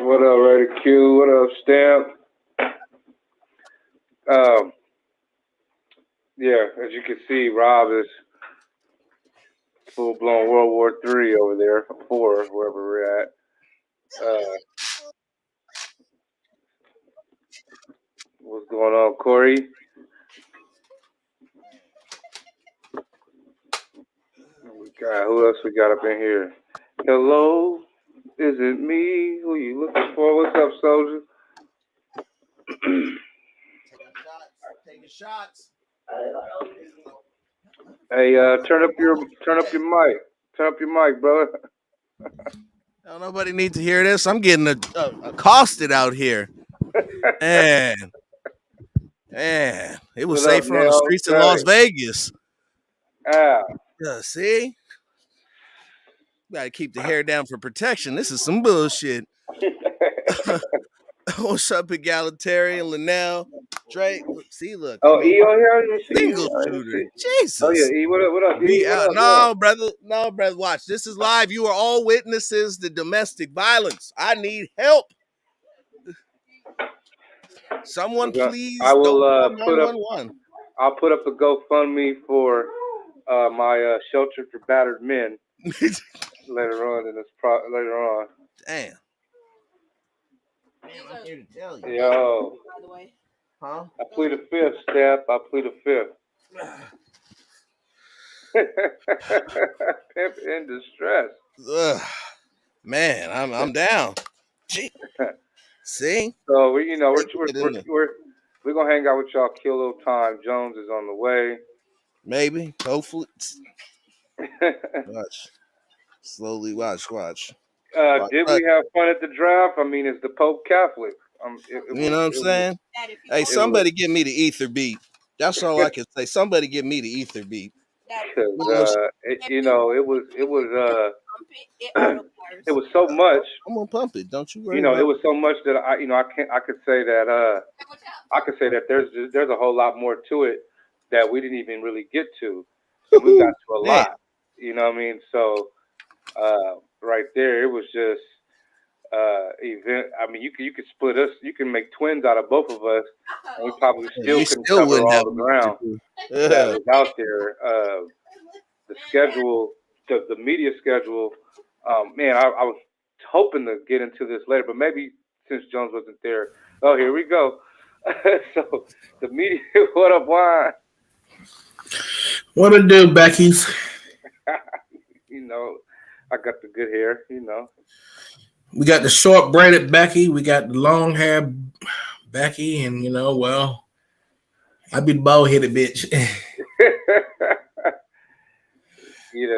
What up, Ready Q? What up, Stamp? Um, yeah, as you can see, Rob is full blown World War III over there, four, wherever we're at. Uh, what's going on, Corey? Who else we got up in here? Hello, is it me? Who you looking for? What's up, soldier? Taking shots. Hey, turn up your mic. Turn up your mic, brother. Nobody needs to hear this. I'm getting accosted out here. Man, it was What up, safer on the Nell? streets in Las Vegas. Ah. See? Gotta keep the hair down for protection. This is some bullshit. What's up, Egalitarian, Linnell, Drake? Look. Oh, E on here? Single shooter. Jesus. Oh, yeah, E. What up, E? What up, no, brother. Watch. This is live. You are all witnesses to domestic violence. I need help. Someone, please. I will put up. I'll put up a GoFundMe for my shelter for battered men later on. Damn. I'm here to tell you. Yo. By the way. Huh? I plead the fifth, Step. I plead the fifth. Pimp in distress. Man, I'm down. Gee. See? So we're gonna hang out with y'all, kill a little time. Jones is on the way. Maybe, hopefully. Watch. Slowly watch. Did we have fun at the draft? I mean, is the Pope Catholic? You know what I'm saying? Hey, somebody give me the ether beat. That's all I can say. Somebody give me the ether beat. Because it was so much. I'm gonna pump it. Don't you worry. It was so much that I could say that there's a whole lot more to it that we didn't even really get to. And we got to a lot. You know what I mean? So right there, it was just event. I mean, you could split us. You can make twins out of both of us, and we probably couldn't cover all the ground that was out there. The schedule, the media schedule. Man, I was hoping to get into this later, but maybe since Jones wasn't there. Oh, here we go. So the media. What up, Wine? What to do, Becky's? I got the good hair. We got the short braided Becky. We got the long hair Becky, and I be the bald headed bitch.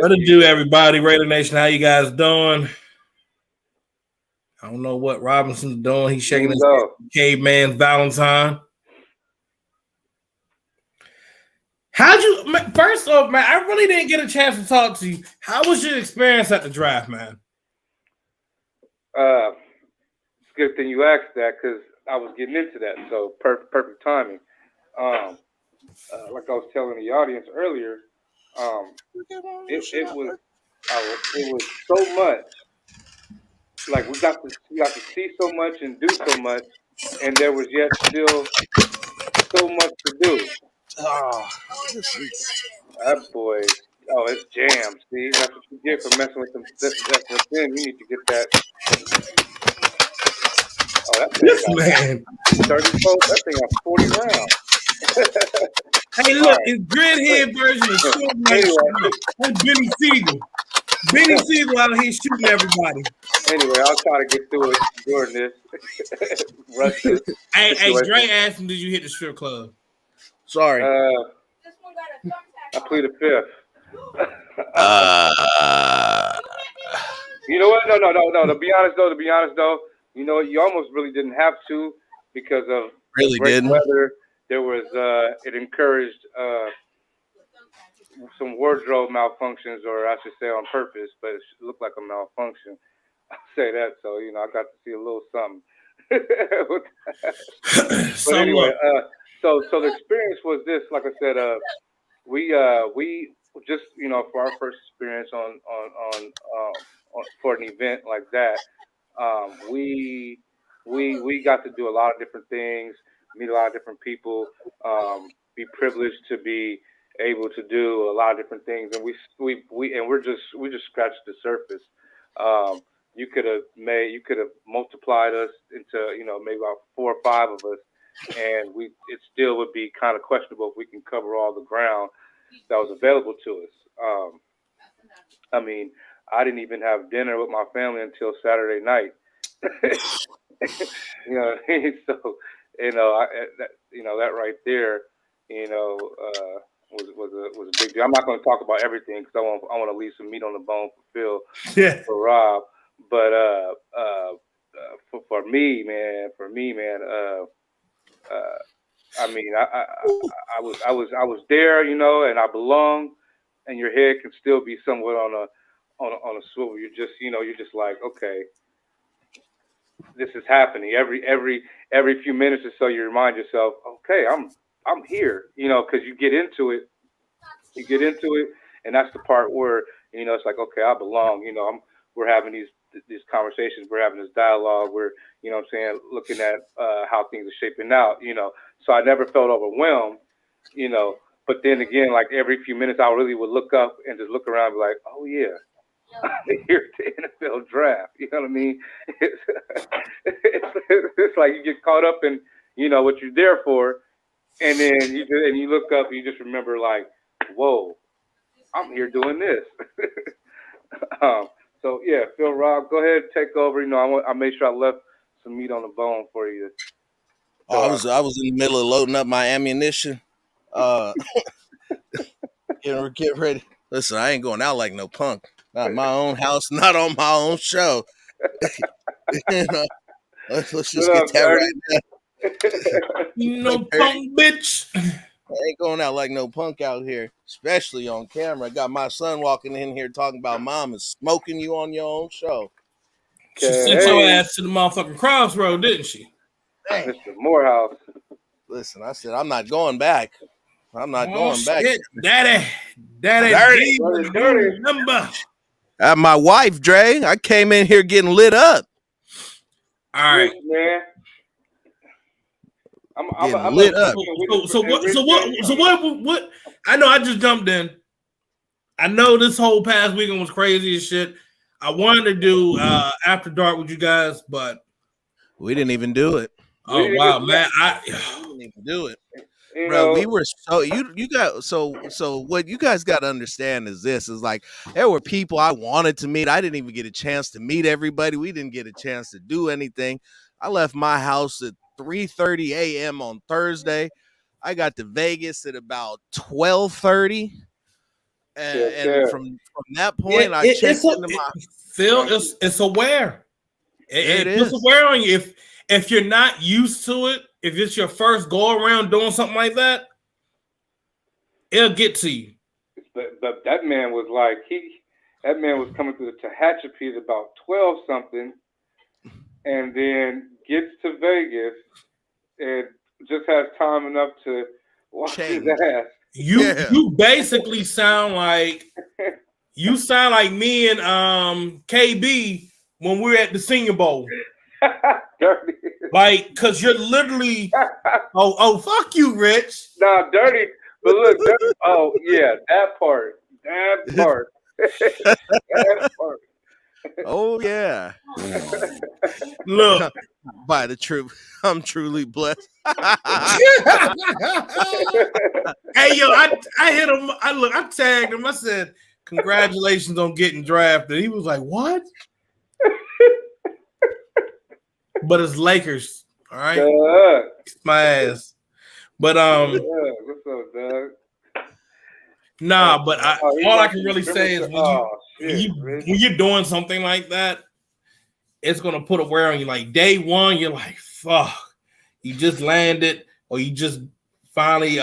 What to do, everybody? Raider Nation, how you guys doing? I don't know what Robinson's doing. He's shaking his head. Caveman's Valentine. First off, man, I really didn't get a chance to talk to you. How was your experience at the draft, man? It's a good thing you asked that because I was getting into that. So perfect timing. Like I was telling the audience earlier, it was so much. Like we got to see so much and do so much, and there was yet still so much to do. Oh, that boy. Oh, it's jammed. See, that's what you get for messing with them. You need to get that. Oh, that thing man. 34. That thing got 40 rounds. Hey, look, it's Gridhead version of Short Night. That's Benny Siegel. Benny Siegel out here shooting everybody. Anyway, I'll try to get through it during this. Hey, Dre asked him, did you hit the strip club? Sorry. I plead the fifth. You know what? No. To be honest though, you almost really didn't have to because of great weather. There was it encouraged some wardrobe malfunctions, or I should say on purpose, but it looked like a malfunction. I'll say that, so I got to see a little something. But anyway, so the experience was this. Like I said, we just for our first experience on for an event like that, we got to do a lot of different things, meet a lot of different people, be privileged to be able to do a lot of different things, and we just scratched the surface. You could have multiplied us into maybe about 4 or 5 of us, and it still would be kind of questionable if we can cover all the ground that was available to us. I mean, I didn't even have dinner with my family until Saturday night. So that right there, was a big deal. I'm not going to talk about everything because I want to leave some meat on the bone for Phil, for Rob, but for me, man, I mean, I was there, and I belong, and your head can still be somewhat on a swivel. You're just like, okay, this is happening. Every few minutes or so, you remind yourself, okay, I'm here, because you get into it, and that's the part where it's like, okay, I belong. We're having these conversations, we're having this dialogue, we're what I'm saying, looking at how things are shaping out. So I never felt overwhelmed, But then again, like every few minutes, I really would look up and just look around, and be like, oh yeah. Here at the NFL draft, you know what I mean? It's like you get caught up in what you're there for, and then you look up and you just remember like, whoa, I'm here doing this. So yeah, Phil, Rob, go ahead, take over. I made sure I left some meat on the bone for you. So, I was in the middle of loading up my ammunition. Get ready. Listen, I ain't going out like no punk. Not my own house, not on my own show. Let's just get that right now. No punk, bitch. I ain't going out like no punk out here, especially on camera. I got my son walking in here talking about mom is smoking you on your own show. She sent your ass to the motherfucking crossroad, didn't she? Mr. Morehouse. Listen, I said I'm not going back. I'm not going back. Daddy, dirty number. My wife, Dre. I came in here getting lit up. All right, man. I'm lit up. So what? I know I just jumped in. I know this whole past weekend was crazy as shit. I wanted to do After Dark with you guys, but we didn't even do it. Oh wow, man! We didn't even do it. Bro, we were so what you guys got to understand is this is like there were people I wanted to meet. I didn't even get a chance to meet everybody. We didn't get a chance to do anything. I left my house at 3:30 a.m. on Thursday. I got to Vegas at about 12:30. And from that point, I checked into my Phil. It's aware. It is aware on you. If you're not used to it, if it's your first go around doing something like that, it'll get to you. But that man was like that man was coming through the Tehachapi at about 12 something, and then gets to Vegas and just has time enough to wash his ass. You basically sound like me and KB when we were at the Senior Bowl. Dirty. Like, cause you're literally oh fuck you, Rich. Nah, dirty. But look, dirty, oh yeah, that part. That part. Oh yeah. Look, by the truth, I'm truly blessed. Hey yo, I hit him. I tagged him. I said, "Congratulations on getting drafted." He was like, "What?" But it's Lakers, all right. My ass. But what's up, Doug? Nah, but all I can really say is when you're doing something like that, it's gonna put a wear on you. Like day one, you're like, fuck, you just landed, or you just finally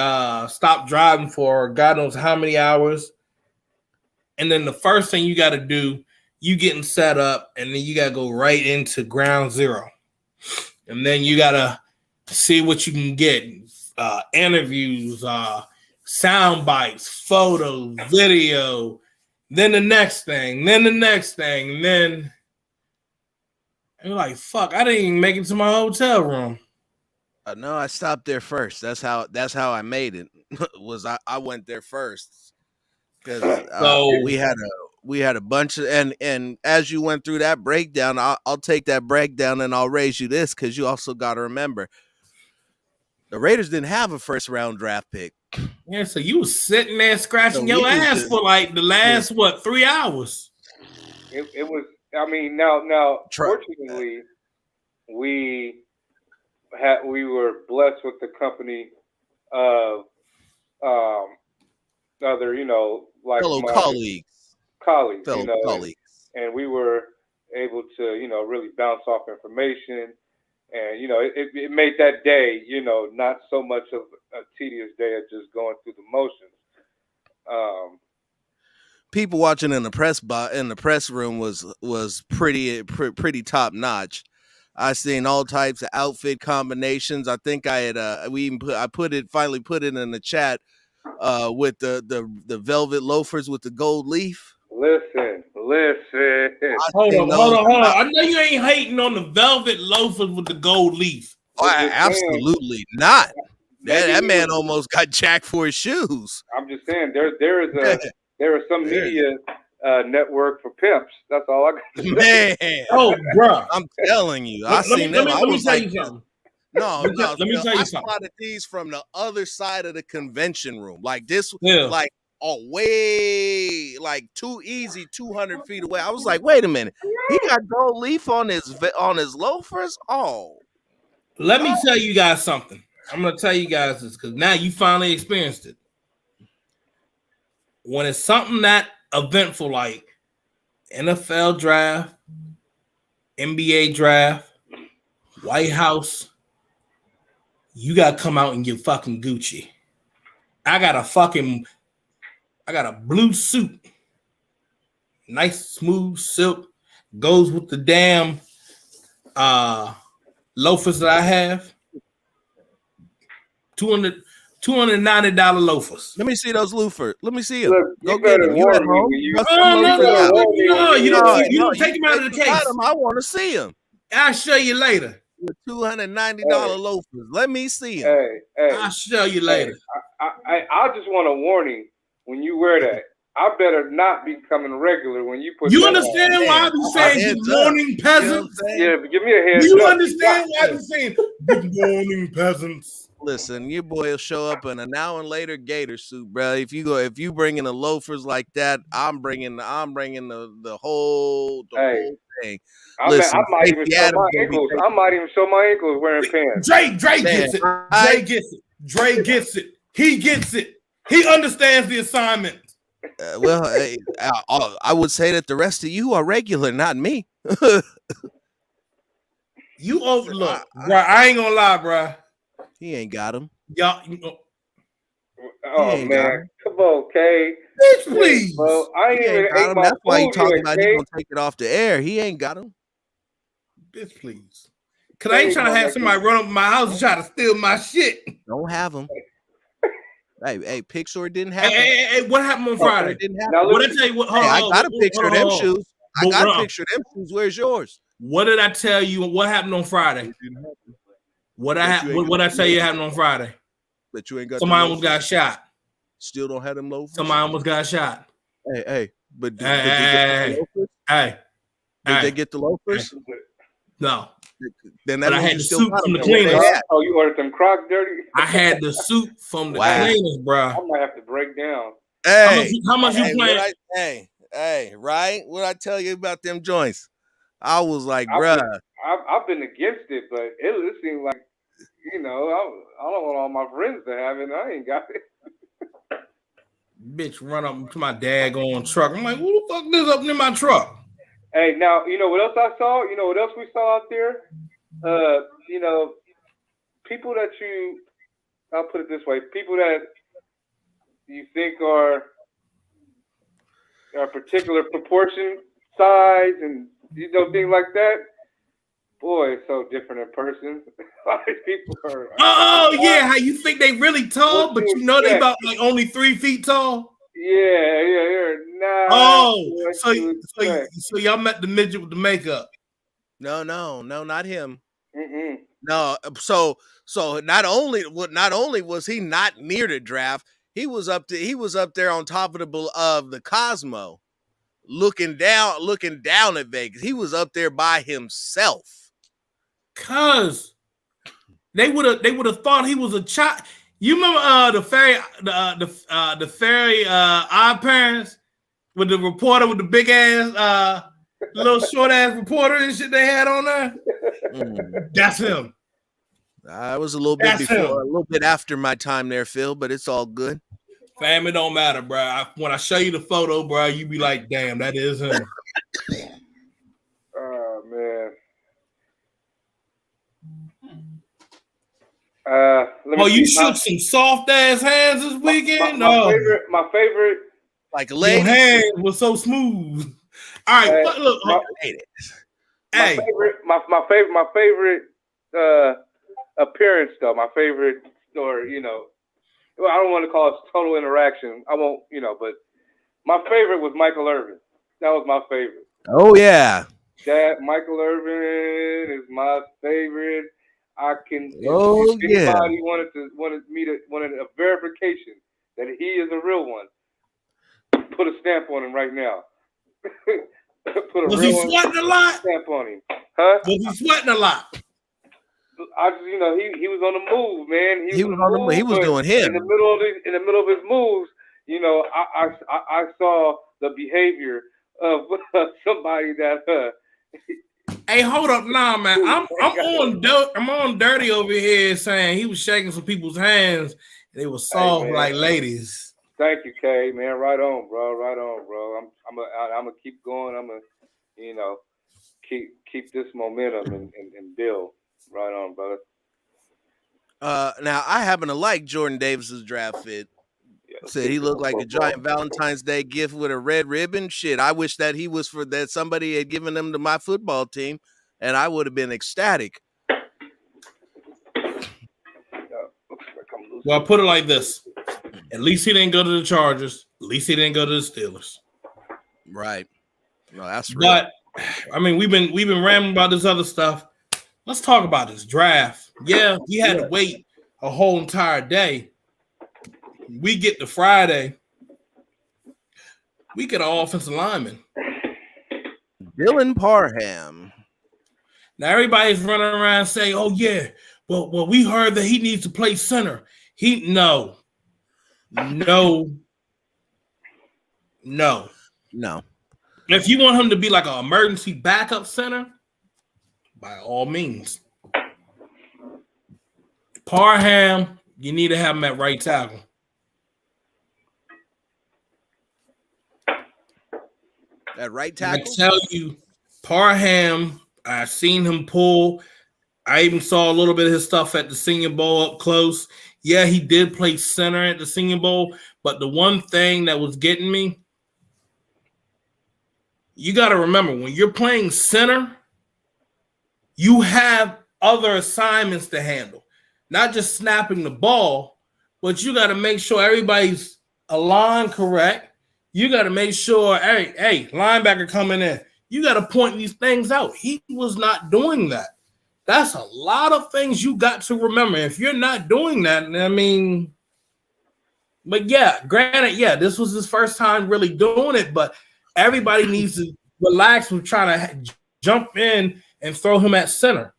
stopped driving for God knows how many hours. And then the first thing you gotta do, you getting set up, and then you gotta go right into ground zero. And then you gotta see what you can get. Interviews, sound bites, photos, video, then the next thing, and And you're like, fuck, I didn't even make it to my hotel room. No, I stopped there first. That's how I made it. I went there first because we had a bunch of and as you went through that breakdown, I'll take that breakdown and I'll raise you this because you also got to remember the Raiders didn't have a first round draft pick. Yeah, so you was sitting there scratching your ass for like the last 3 hours. It was. I mean, now fortunately, we were blessed with the company of other, like fellow colleagues, colleagues, and we were able to, really bounce off information, and it made that day, not so much of a tedious day of just going through the motions. People watching in the press room was pretty top notch. I seen all types of outfit combinations. I think I had finally put it in the chat with the velvet loafers with the gold leaf. Listen. Hold on. I know you ain't hating on the velvet loafers with the gold leaf. Absolutely not. That man almost got jacked for his shoes. I'm just saying there is some media network for pimps. That's all I got to say. Man. Oh, bro. I'm telling you. I seen them. Let me tell you something. No. Let me tell you I something. spotted these from the other side of the convention room. Like this, like way, like too easy, 200 feet away. I was like, wait a minute. He got gold leaf on his loafers? Oh. Let me tell you guys something. I'm going to tell you guys this because now you finally experienced it. When it's something that eventful like NFL draft, NBA draft, White House, you got to come out and get fucking Gucci. I got a blue suit. Nice, smooth silk. Goes with the damn loafers that I have. $290 loafers. Let me see those loafers. Let me see them. Look, go get them. You at home? No, you don't take them out of the case. I want to see them. I'll show you later. With $290 loafers. Let me see them. Hey, I'll show you later. I just want a warning when you wear that. I better not be coming regular when you put. You understand why I be saying good morning, peasants? Yeah, but give me a heads up. You understand why I be saying good morning, peasants? Listen, your boy will show up in a now and later gator suit, bro. If you bring in the loafers like that, I'm bringing the whole thing. Listen, I might even show my ankles. I might even show my ankles wearing pants. Dre gets it. Dre gets it. He gets it. He understands the assignment. I would say that the rest of you are regular, not me. You overlook, bro. I ain't gonna lie, bro. He ain't got him. Y'all. Oh man, come on, Kay. Bitch, please. Well, I ain't even ate my That's why you talking about Kay. you gonna take it off the air. He ain't got him. Bitch, please. Cause I ain't trying to have somebody run up my house and try to steal my shit. Don't have him. Hey, Pixar didn't happen. Hey, what happened on Friday? Didn't happen. What I tell you? I got a picture of them shoes. I got a picture of them shoes. Where's yours? What did I tell you? What happened on Friday? What I tell you happened on Friday? That you ain't got. Somebody almost got shot. Still don't have them loafers. Somebody almost got shot. Hey, but did they get the loafers? No. Then I had the suit from the cleaners. Oh, you ordered them Crocs dirty? I had the suit from the cleaners, bro. I might have to break down. Hey, how much you playing? Hey, right? What I tell you about them joints? I was like, bruh. I've been against it, but it seemed like, I don't want all my friends to have it. I ain't got it. Bitch, run up to my daggone truck. I'm like, who the fuck is up in my truck? Hey, now, you know what else I saw? You know what else we saw out there? People that I'll put it this way, people that you think are a particular proportion, size, and, things like that. Boy, it's so different in person. People are. Oh, yeah. How you think they really tall, but they about like only 3 feet tall? Yeah. Nah. Oh, so y'all met the midget with the makeup. No, not him. Mm-mm. No, so not only was he not near the draft, he was up there on top of the Cosmo, looking down at Vegas. He was up there by himself. Cause they would have thought he was a child. You remember the fairy odd parents with the reporter with the big ass little short ass reporter and shit they had on there? That's him. I was a little bit before, a little bit after my time there, Phil, but it's all good. Fam, it don't matter, bro. When I show you the photo, bro, you be like, damn, that is him. Oh, man. You shook some soft ass hands this weekend? My favorite. Like a lady. Your hands was so smooth. All right, look. My favorite appearance, though. My favorite, or well, I don't want to call it total interaction. I won't, but my favorite was Michael Irvin. That was my favorite. Oh yeah. That Michael Irvin is my favorite. I can. If anybody wanted a verification that he is a real one, put a stamp on him right now. Was he sweating a lot? Stamp on him, huh? Was he sweating a lot? I just, he was on the move, man. He was on the move. He was doing him in the middle of his moves. I saw the behavior of somebody that. Hey, hold up, nah, man. I'm on dirty over here saying he was shaking some people's hands and they were soft like ladies. Thank you, Kay, man. Right on, bro. Right on, bro. I'm gonna keep going. I'm gonna, keep this momentum and build. Right on, brother. Now I happen to like Jordan Davis's draft fit. Said he looked like a giant Valentine's Day gift with a red ribbon. Shit, I wish that he was that somebody had given him to my football team, and I would have been ecstatic. Well, I'll put it like this: at least he didn't go to the Chargers. At least he didn't go to the Steelers. Right. No, that's real. But I mean, we've been rambling about this other stuff. Let's talk about this draft. Yeah, we had to wait a whole entire day. We get to Friday. We get an offensive lineman. Dylan Parham. Now everybody's running around saying, "Oh yeah, well, we heard that he needs to play center." No. If you want him to be like an emergency backup center, by all means. Parham, you need to have him at right tackle. At right tackle? I tell you, Parham, I've seen him pull. I even saw a little bit of his stuff at the Senior Bowl up close. Yeah, he did play center at the Senior Bowl, but the one thing that was getting me, you got to remember, when you're playing center, you have other assignments to handle. Not just snapping the ball, but you got to make sure everybody's aligned correct. You got to make sure, hey, linebacker coming in. You got to point these things out. He was not doing that. That's a lot of things you got to remember. If you're not doing that, I mean, but yeah, granted, yeah, this was his first time really doing it, but everybody needs to relax from trying to jump in and throw him at center.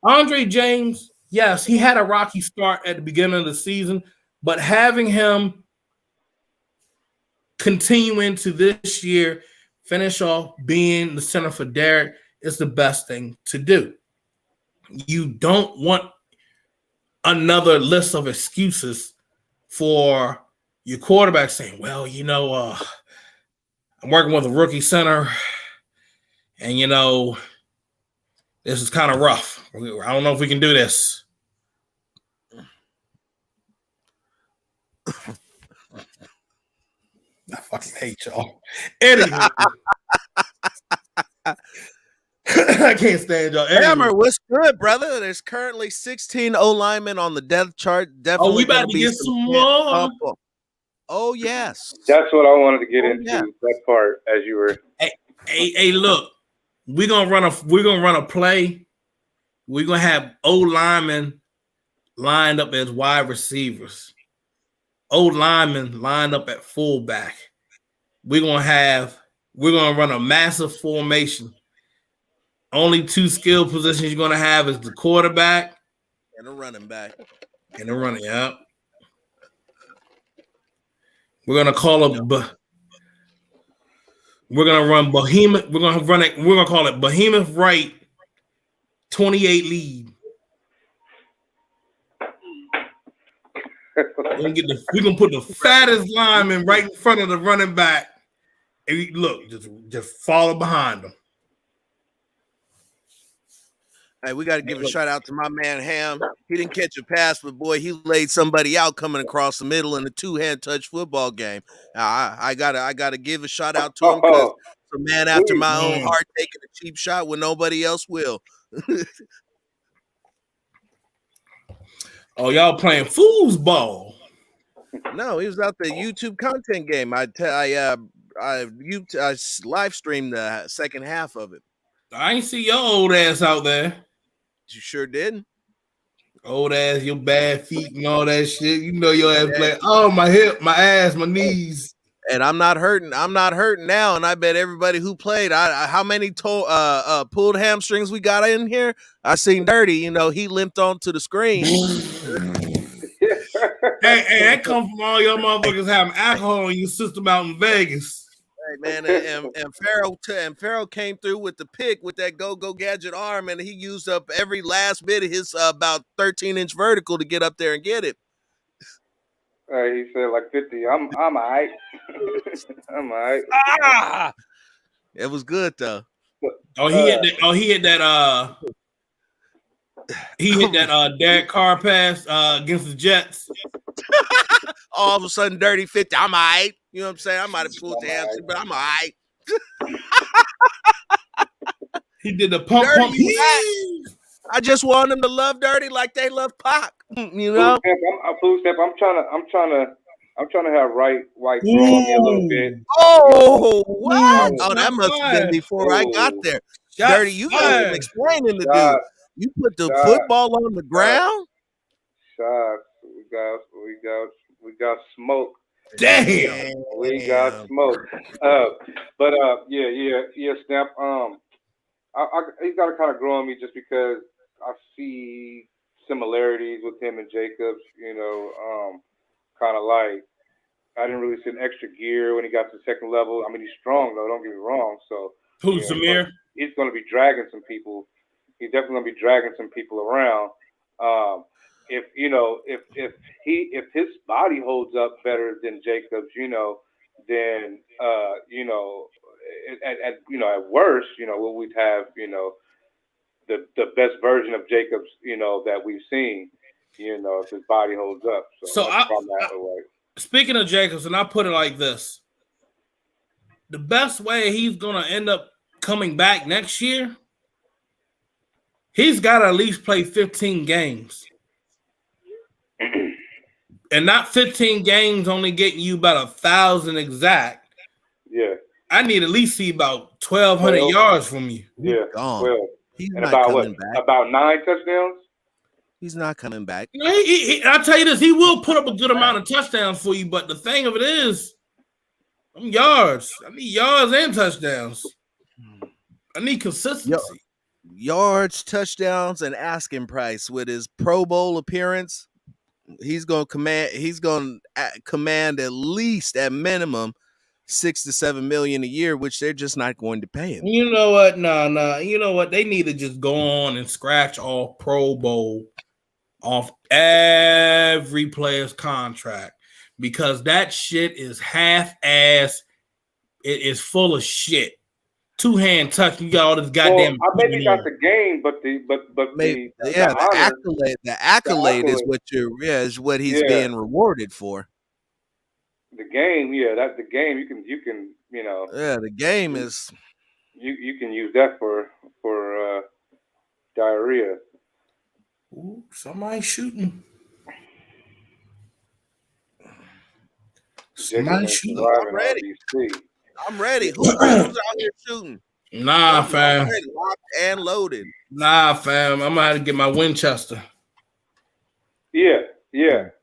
Andre James, yes, he had a rocky start at the beginning of the season, but having him continue into this year, finish off being the center for Derek is the best thing to do. You don't want another list of excuses for your quarterback saying, well, I'm working with a rookie center and, this is kind of rough. I don't know if we can do this. I fucking hate y'all. Anyway. I can't stand y'all. Hammer, what's good, brother? There's currently 16 O linemen on the depth chart. Definitely we about to get some more. Oh, yes. That's what I wanted to get into, that part, as you were. Hey, look. we're gonna run a play. We're gonna have old linemen lined up as wide receivers. Old linemen lined up at fullback. We're gonna run a massive formation. Only two skill positions you're gonna have is the quarterback and a running back. And the running, yeah. We're gonna call it. We're gonna run Behemoth. We're gonna call it Behemoth Right 28 lead. We're gonna put the fattest lineman right in front of the running back, and look, just follow behind them. Hey, we got to give a shout out to my man Ham. He didn't catch a pass, but boy, he laid somebody out coming across the middle in a two-hand touch football game. I gotta give a shout out to him because it's a man after my own heart taking a cheap shot when nobody else will. Oh, y'all playing foosball? No, he was out the YouTube content game. I live streamed the second half of it. I ain't see your old ass out there. You sure did. Old ass, your bad feet and all that shit. You know your ass like, oh, my hip, my ass, my knees. And I'm not hurting. I'm not hurting now. And I bet everybody who played, how many pulled hamstrings we got in here? I seen Dirty. You know, he limped onto the screen. hey, that come from all your motherfuckers having alcohol in your system out in Vegas. Hey, man, and Pharaoh came through with the pick with that go gadget arm, and he used up every last bit of his about 13-inch vertical to get up there and get it. He said like 50. I'm all right. I'm all right. Ah! It was good though. He hit that Derek Carr pass against the Jets. All of a sudden, Dirty 50. I'm all right. You know what I'm saying? I might have pulled the hamstring, but I'm all right. He did the pump. I just want them to love Dirty like they love Pac. You know? I'm trying to have white grow on me a little bit. Oh, what? Oh, that must have been before I got there. Dirty, you got some explaining to do. You put the football on the ground? Shots. We got smoke. Damn. We got smoke. But yeah, Snap. He's got to kind of grow on me just because I see similarities with him and Jacobs. You know, kind of like I didn't really see an extra gear when he got to the second level. I mean, he's strong though. Don't get me wrong. So who's Samir? He's going to be dragging some people. He's definitely going to be dragging some people around. If his body holds up better than Jacobs, then at worst, we'd have the best version of Jacobs, that we've seen, if his body holds up. So speaking of Jacobs, and I put it like this: the best way he's gonna end up coming back next year, he's got to at least play 15 games. And not 15 games only getting you about 1,000 exact. Yeah. I need at least see about 1,200 yards from you. Yeah. 12. He's and not about coming back. About 9 touchdowns? He's not coming back. I'll tell you this, he will put up a good amount of touchdowns for you, but the thing of it is, them yards. I need yards and touchdowns. I need consistency. Yards, touchdowns, and asking price with his Pro Bowl appearance. He's going to command at least, at minimum, $6 to $7 million a year, which they're just not going to pay him. You know what? No. You know what? They need to just go on and scratch all Pro Bowl off every player's contract because that shit is half-ass. It is full of shit. Two-hand touch, you got all this goddamn. Well, I bet he got the game, but the accolade is what he's being rewarded for. The game, that's the game. You can the game is. You can use that for diarrhea. Ooh, somebody shooting. I'm ready. Who's out here shooting? Nah, fam. Locked and loaded. Nah, fam. I'm gonna have to get my Winchester. Yeah,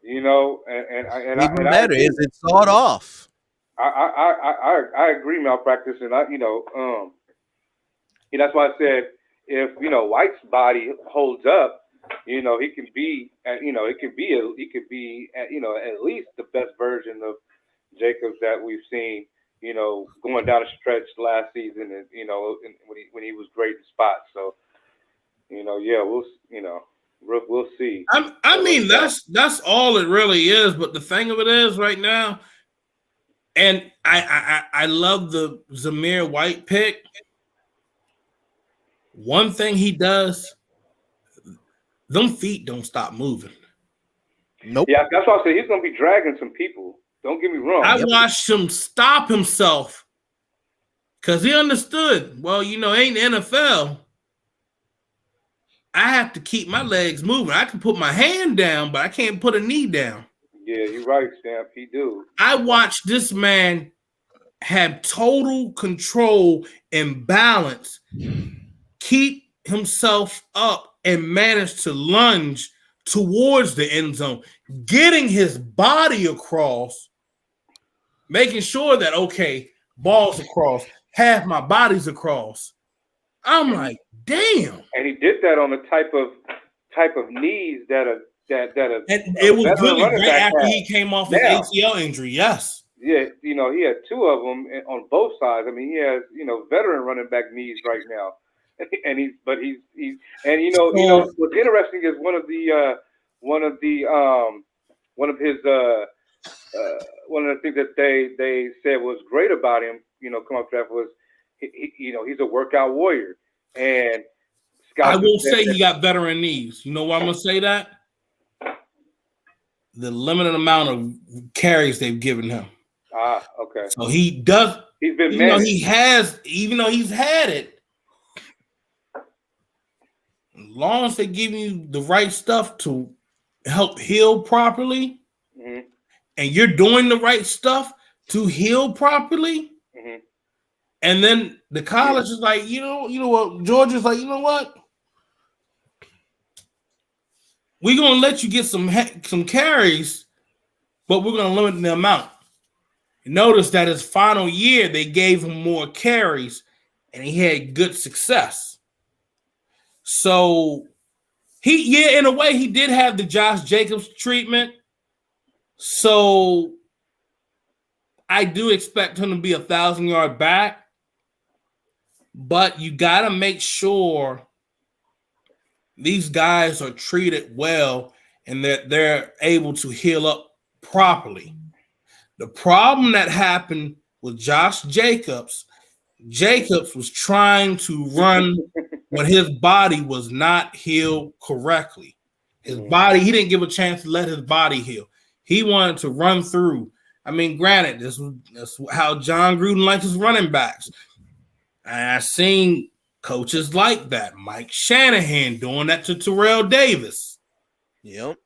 you know, and even better is it sawed off. I agree, malpractice, and that's why I said if White's body holds up, he can be, it could be at least the best version of Jacobs that we've seen, going down the stretch last season, and when he was great in spots. So, yeah, we'll see. I mean, that's all it really is. But the thing of it is, right now, and I love the Zamir White pick. One thing he does, them feet don't stop moving. Nope. Yeah, that's why I said he's gonna be dragging some people. Don't get me wrong. I watched him stop himself because he understood. Well, ain't the NFL. I have to keep my legs moving. I can put my hand down, but I can't put a knee down. Yeah, you're right, Stamp. He do. I watched this man have total control and balance, keep himself up, and manage to lunge towards the end zone, getting his body across, making sure that, okay, ball's across, half my body's across. I'm like, damn. And he did that on the type of knees that and it was really right after he came off his ACL injury. Yes. Yeah, he had two of them on both sides. I mean, he has veteran running back knees right now, and he's what's interesting is one of the things that they said was great about him, come up draft was he's a workout warrior. And Scott, I will say he got veteran knees. You know why I'm gonna say that? The limited amount of carries they've given him. Ah, okay. So he does. He's been even though he's had it. As long as they give you the right stuff to help heal properly, mm-hmm. and you're doing the right stuff to heal properly, mm-hmm. and then the college is like, you know what? Georgia's like, you know what? We're gonna let you get some carries, but we're gonna limit the amount. Notice that his final year they gave him more carries, and he had good success. So in a way, he did have the Josh Jacobs treatment. So I do expect him to be 1,000-yard back, but you got to make sure these guys are treated well and that they're able to heal up properly. The problem that happened with Josh Jacobs was trying to run when his body was not healed correctly. His body, he didn't give a chance to let his body heal. He wanted to run through. I mean, granted, that's how John Gruden likes his running backs. And I've seen coaches like that. Mike Shanahan doing that to Terrell Davis. Yep.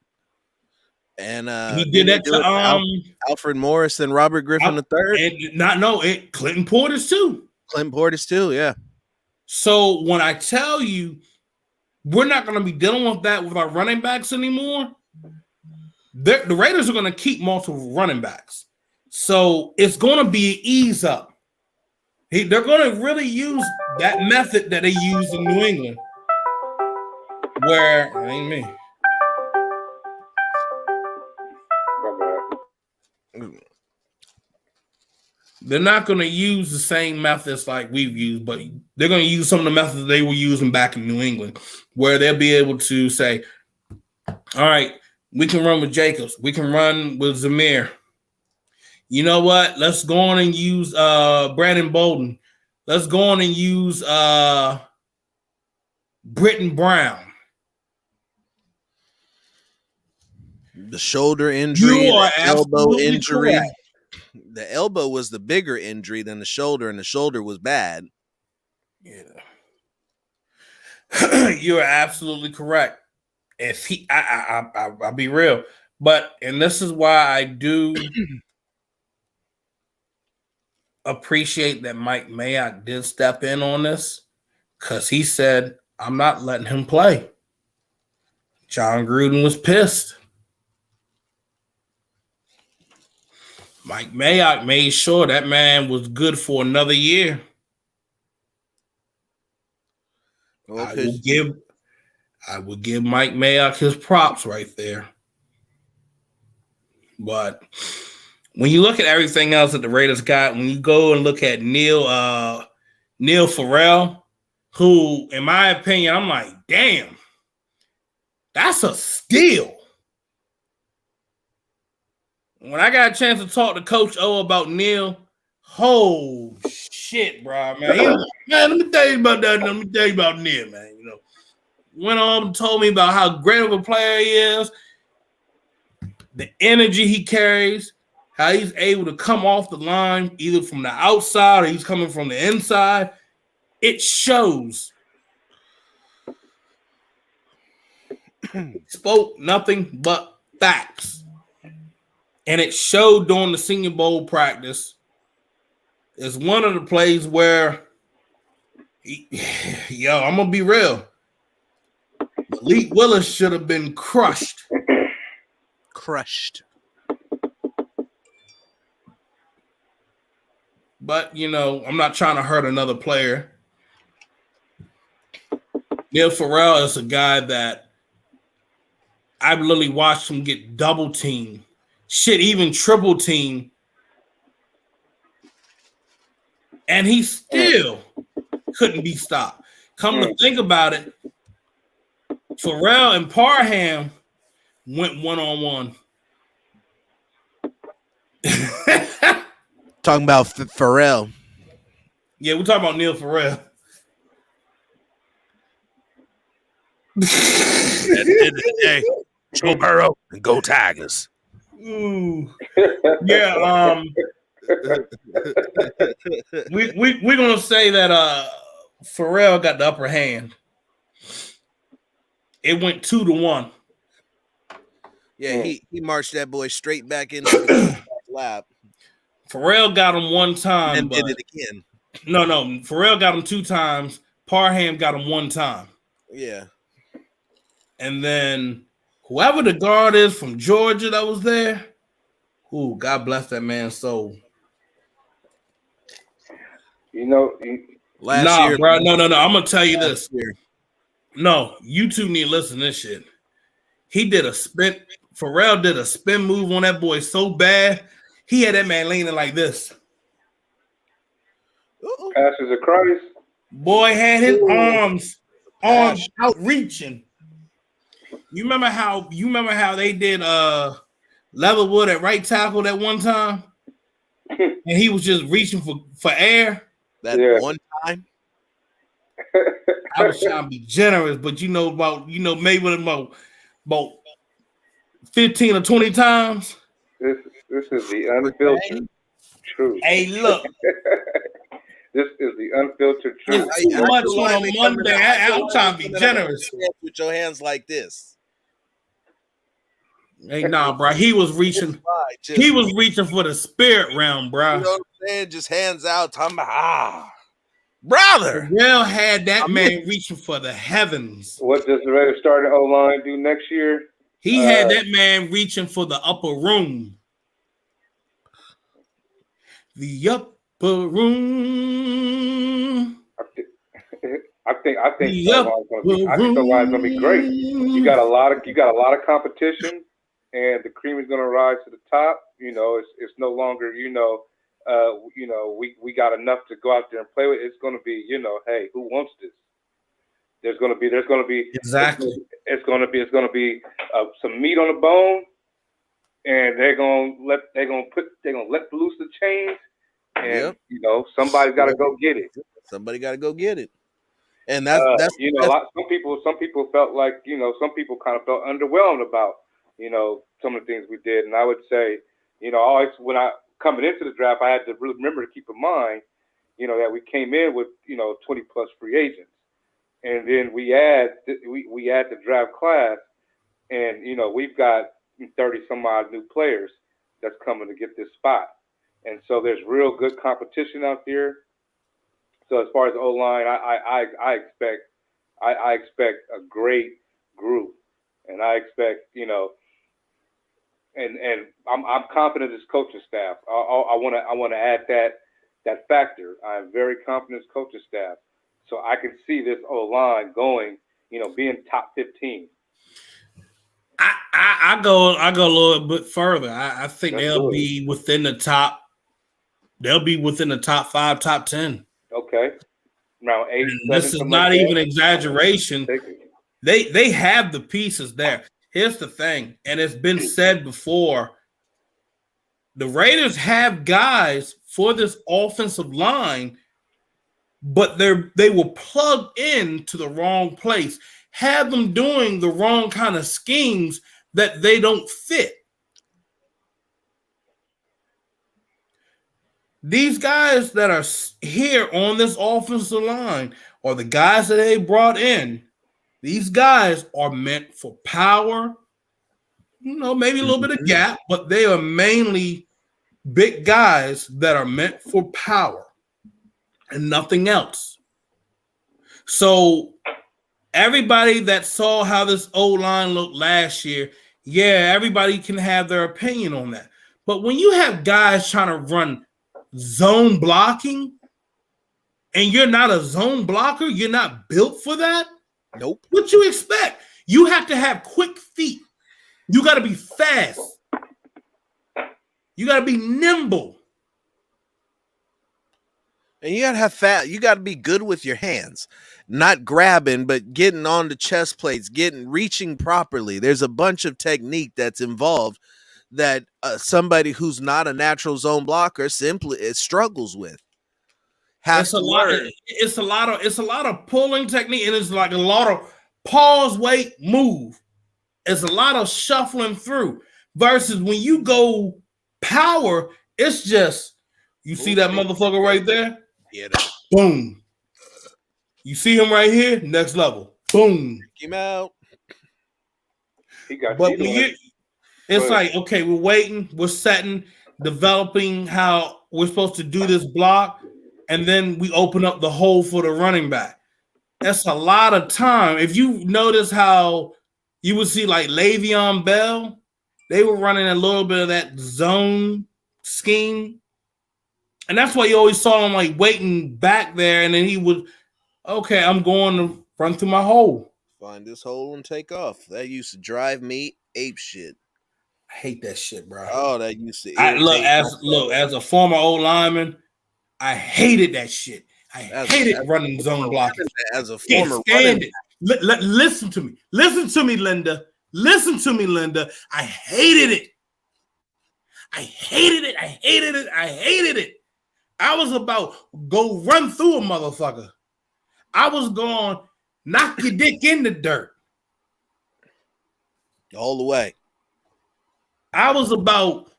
And he did that to Alfred Morris and Robert Griffin III. And Clinton Portis too. Clinton Portis too, yeah. So when I tell you we're not going to be dealing with that with our running backs anymore, the Raiders are going to keep multiple running backs. So it's going to be an ease up. They're going to really use that method that they use in New England. Where, ain't me. They're not going to use the same methods like we've used, but they're going to use some of the methods they were using back in New England, where they'll be able to say, all right, we can run with Jacobs. We can run with Zamir. You know what? Let's go on and use Brandon Bolden. Let's go on and use Britton Brown. The shoulder injury, the elbow injury. Correct. The elbow was the bigger injury than the shoulder, and the shoulder was bad. Yeah. You're absolutely correct. If I'll be real. But, and this is why I do appreciate that Mike Mayock did step in on this because he said, I'm not letting him play. John Gruden was pissed. Mike Mayock made sure that man was good for another year. Well, I will give Mike Mayock his props right there. But when you look at everything else that the Raiders got, when you go and look at Neil Farrell, who, in my opinion, I'm like, damn, that's a steal. When I got a chance to talk to Coach O about Neil, oh shit, bro, man. He was like, man, let me tell you about that. Let me tell you about Neil, man. You know, went on and told me about how great of a player he is, the energy he carries, how he's able to come off the line either from the outside or he's coming from the inside. It shows. Spoke nothing but facts. And it showed during the Senior Bowl practice. It's one of the plays where, I'm going to be real. Malik Willis should have been crushed. But, I'm not trying to hurt another player. Neil Farrell is a guy that I've literally watched him get double teamed. Shit, even triple team. And he still couldn't be stopped. Come to think about it, Farrell and Parham went one-on-one. Talking about Farrell. Yeah, we're talking about Neil Farrell. At the end of the day, Joe Burrow and go Tigers. Ooh. Yeah, we're gonna say that Farrell got the upper hand. It went 2-1. Yeah, he marched that boy straight back into the lap. Farrell got him one time, and did it again. No, Farrell got him 2 times. Parham got him 1 time. Yeah. And then whoever the guard is from Georgia that was there, ooh, God bless that man's soul. Last year, bro. No. I'm gonna tell you this. Year. No, you two need to listen to this shit. He did a spin. Farrell did a spin move on that boy so bad, he had that man leaning like this. Passes of Christ. Boy had his arms out reaching. You remember how they did Leatherwood at right tackle that one time? And he was just reaching for air. One time. I was trying to be generous, but maybe about 15 or 20 times. This is the unfiltered truth. Hey, look. This is the unfiltered truth. It's too much on a Monday. I'm trying to be generous. With your hands like this. Hey, nah, bro. He was reaching. He was reaching for the spirit realm, bro. You know what I'm saying? Just hands out. Talking about, brother. Farrell had that man reaching for the heavens. What does the Raiders starting O-line do next year? He had that man reaching for the upper room. The upper room. I think the line's gonna be great. You got a lot of competition, and the cream is gonna rise to the top. It's no longer we got enough to go out there and play with. It's gonna be hey, who wants this? There's gonna be exactly. It's gonna be some meat on the bone, and they're gonna let loose the chains, and somebody's got to go get it. Somebody got to go get it, and that's some people felt like some people kind of felt underwhelmed about some of the things we did, and I would say always when I coming into the draft, I had to really remember to keep in mind that we came in with 20 plus free agents. And then we add the draft class, and we've got 30 some odd new players that's coming to get this spot. and so there's real good competition out there. So as far as O-line, I expect a great group, and I expect, and I'm confident in this coaching staff. I want to add that factor. I'm very confident in this coaching staff, so I can see this O-line going, being top 15. I go a little bit further. I think they'll be within the top. They'll be within the top 5, top 10. Okay, around 8. This is not even exaggeration. They have the pieces there. Here's the thing, and it's been said before. The Raiders have guys for this offensive line, but they were plugged into the wrong place. Have them doing the wrong kind of schemes that they don't fit. These guys that are here on this offensive line are the guys that they brought in. These guys are meant for power, maybe a little bit of gap, but they are mainly big guys that are meant for power and nothing else. So everybody that saw how this O-line looked last year, yeah, everybody can have their opinion on that. But when you have guys trying to run zone blocking and you're not a zone blocker, you're not built for that. Nope. What you expect? You have to have quick feet. You got to be fast. You got to be nimble. And you got to have fat. You got to be good with your hands, not grabbing, but getting on the chest plates, reaching properly. There's a bunch of technique that's involved that somebody who's not a natural zone blocker simply struggles with. It's a lot of pulling technique, and it's like a lot of pause, wait, move. It's a lot of shuffling through. Versus when you go power, it's just you see that motherfucker right there. Yeah. Boom. You see him right here. Next level. Boom. Check him out. But when it's like, okay, we're waiting, we're setting, developing how we're supposed to do this block. And then we open up the hole for the running back. That's a lot of time. If you notice how you would see like Le'Veon Bell, they were running a little bit of that zone scheme. And that's why you always saw him like waiting back there. And then he would, okay, I'm going to run through my hole. Find this hole and take off. That used to drive me ape shit. I hate that shit, bro. Oh, that used to as a former old lineman, I hated that shit. I hated running zone blocking. As a former running, listen to me. Listen to me, Linda. Listen to me, Linda. I hated it. I hated it. I hated it. I hated it. I was about go run through a motherfucker. I was going knock your dick in the dirt. All the way. I was about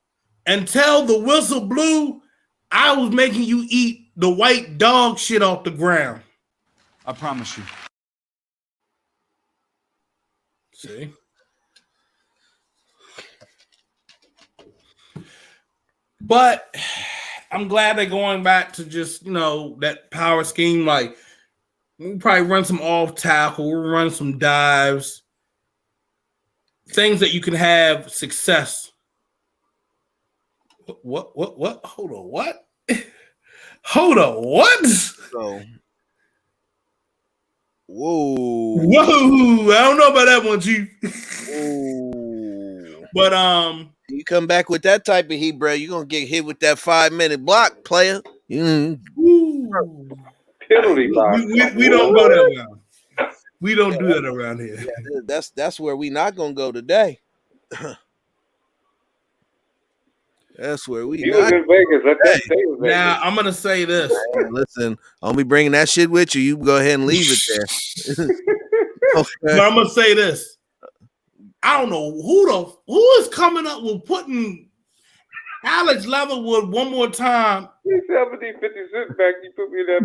until the whistle blew, I was making you eat the white dog shit off the ground. I promise you. See? But I'm glad they're going back to just, that power scheme. Like, we'll probably run some off tackle, we'll run some dives, things that you can have success. What? Hold on, what? Hold on, what? So, whoa. I don't know about that one, Chief. Whoa. But you come back with that type of heat, bro, you're gonna get hit with that 5-minute block, player. Penalty box. We don't go that around. We don't do that around here. Yeah, that's where we not gonna go today. That's where we. You was in Vegas. Let that stay in Vegas. Now I'm gonna say this. Hey, listen, I'll be bringing that shit with you. You go ahead and leave it there. Okay. But I'm gonna say this. I don't know who is coming up with putting Alex Leatherwood one more time. 70, 50 cents back. You put me in that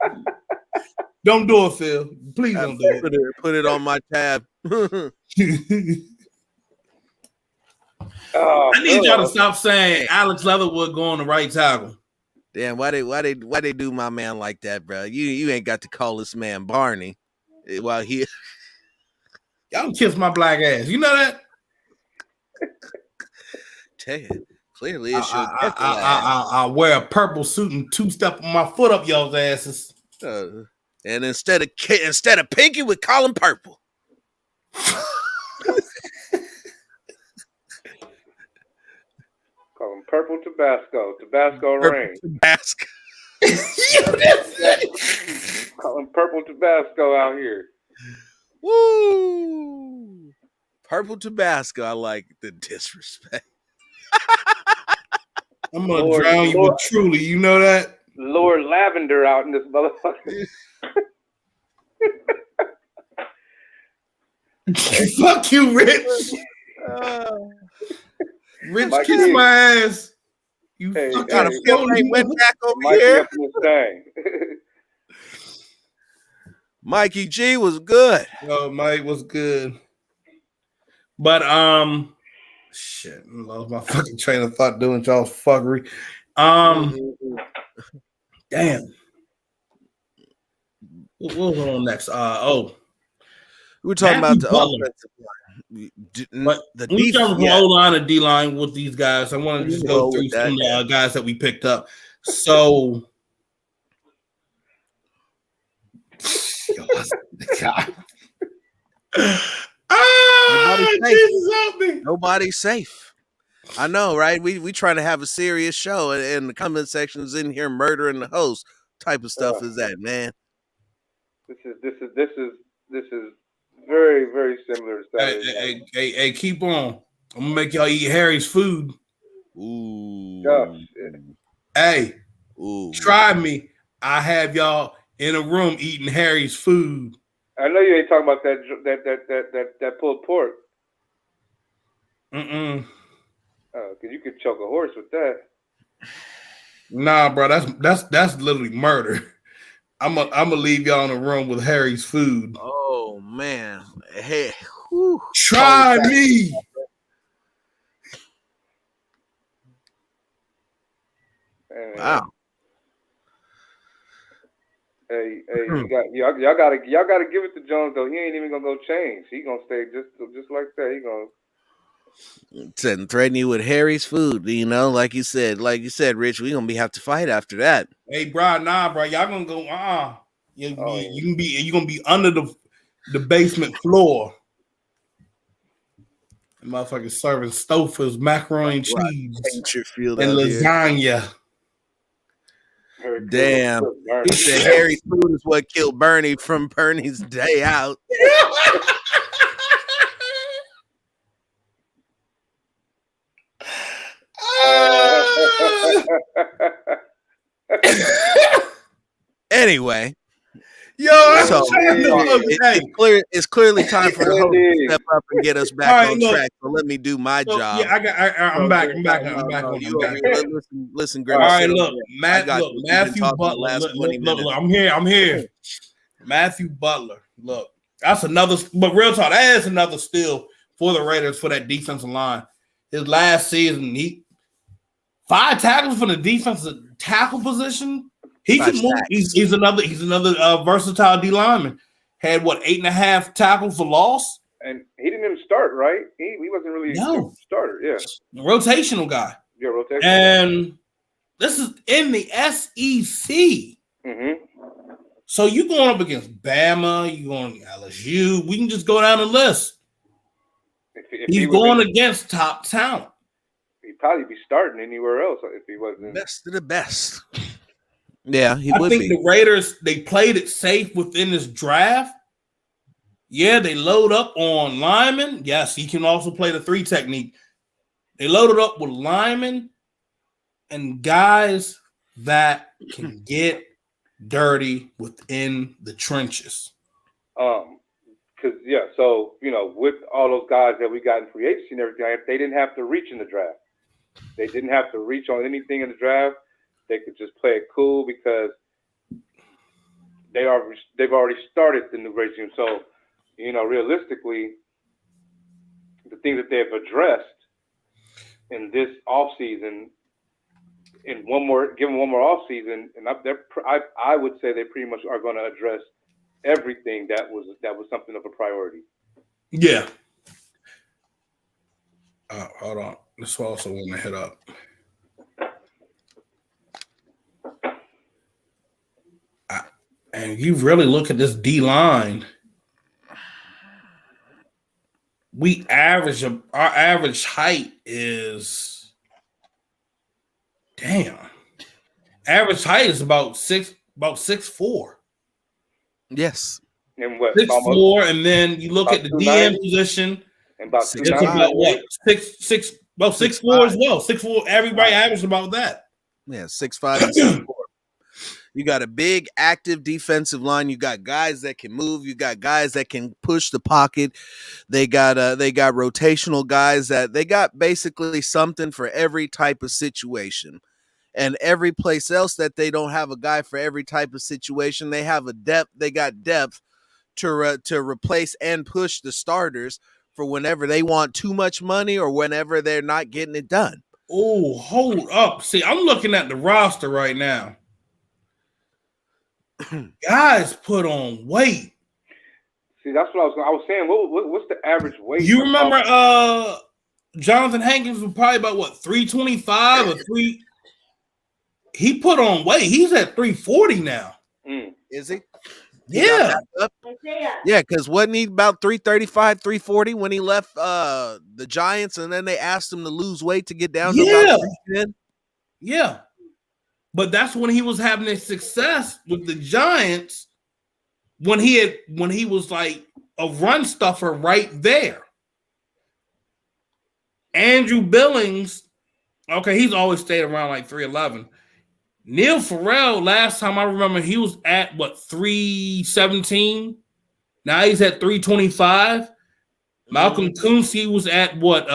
box. Don't do it, Phil. Please don't do it. Put it on my tab. I need y'all to stop saying Alex Leatherwood going to right tackle. Damn, why they do my man like that, bro? You ain't got to call this man Barney while he. Y'all kiss my black ass. You know that? Tell you, clearly it's your. I wear a purple suit and two-step my foot up y'all's asses. And instead of pinky, we call him purple. Call him Purple Tabasco rain. Tabasco. Call him Purple Tabasco out here. Woo! Purple Tabasco. I like the disrespect. I'm gonna drown you with Truly. You know that? Lord Lavender out in this motherfucker. Fuck you, Rich. Rich, Mikey, kiss my ass. You got a feel like went back over Mikey here. Up in this thing. Mikey G was good. Oh, Mike was good. But shit, I lost my fucking train of thought doing y'all's fuckery. Damn. What was on next? We were talking about the offensive line. But the defense, from O-line and D-line with these guys. I want to just go through some guys that we picked up. So, God. Nobody's safe. I know, right? We trying to have a serious show, and the comment section is in here murdering the host. Type of stuff is that, man? This is very, very similar to Saturday. Hey, keep on. I'm gonna make y'all eat Harry's food. Ooh. Gosh, hey, try me. I have y'all in a room eating Harry's food. I know you ain't talking about that pulled pork. Cause you could choke a horse with that. Nah, bro, that's literally murder. I'm gonna leave y'all in a room with Harry's food. Oh man, hey, try me. Wow. Hey, y'all gotta give it to Jones though. He ain't even gonna go change. He gonna stay just like that. He gonna threaten you with Harry's food. You know, like you said, Rich, we gonna have to fight after that. Hey, bro, nah, bro, y'all gonna go. You gonna be under the basement floor. The motherfucker serving Stouffer's macaroni and cheese and lasagna. Damn. He said Harry's food is what killed Bernie from Bernie's day out. Anyway. So it's clearly time for the host to step up and get us back on track. So let me do my job. Yeah, I'm back. Listen, Grim. All right, look, Matthew Butler. Look, I'm here. Matthew Butler. Look, that's another. But real talk, that is another steal for the Raiders for that defensive line. His last season, he 5 tackles for the defensive tackle position. He can move. He's another versatile D lineman. Had 8.5 tackles for loss, and he didn't even start. Right? He wasn't really a starter. Yeah, rotational guy. Yeah, rotational. And this is in the SEC. Mm-hmm. So you going up against Bama? You going against LSU? We can just go down the list. If he's going against top talent. He'd probably be starting anywhere else if he wasn't best of the best. Yeah, I think the Raiders, they played it safe within this draft. Yeah, they load up on linemen. Yes, he can also play the 3 technique. They loaded up with linemen and guys that can get dirty within the trenches. So with all those guys that we got in free agency and everything, they didn't have to reach in the draft. They didn't have to reach on anything in the draft. They could just play it cool because they've already started the new regime. So, realistically, the things that they've addressed in this off season, give them one more off season, and I would say they pretty much are going to address everything that was something of a priority. Yeah. Hold on. This also want to hit up. And you really look at this D line. Our average height is average height is about 6'4". Yes. And what 6'4", and then you look at the DM position, and about it's about what 6'4" as well. 6'4", everybody averages about that. Yeah, 6'5" and 6'4". You got a big active defensive line. You got guys that can move. You got guys that can push the pocket. They got rotational guys that they got basically something for every type of situation. And every place else that they don't have a guy for every type of situation, they have a depth. They got depth to replace and push the starters for whenever they want too much money or whenever they're not getting it done. Oh, hold up. See, I'm looking at the roster right now. Guys put on weight. See, that's what I was saying. What's the average weight? You remember Jonathan Hankins was probably about what 325 or 3. He put on weight. He's at 340 now. Is he? Yeah. Yeah, because wasn't he about 335, 340 when he left the Giants, and then they asked him to lose weight to get down to about 310? Yeah. But that's when he was having a success with the Giants when he was like a run stuffer right there. Andrew Billings, okay, he's always stayed around like 311. Neil Farrell, last time I remember, he was at what 317. Now he's at 325. Malcolm Kuntz, he was at what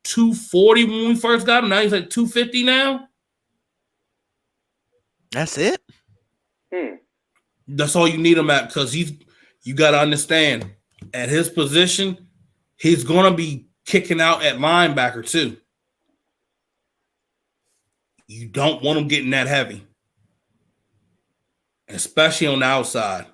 240 when we first got him. Now he's at 250 now. That's it. That's all you need him at, because you got to understand, at his position, he's going to be kicking out at linebacker too. You don't want him getting that heavy, especially on the outside.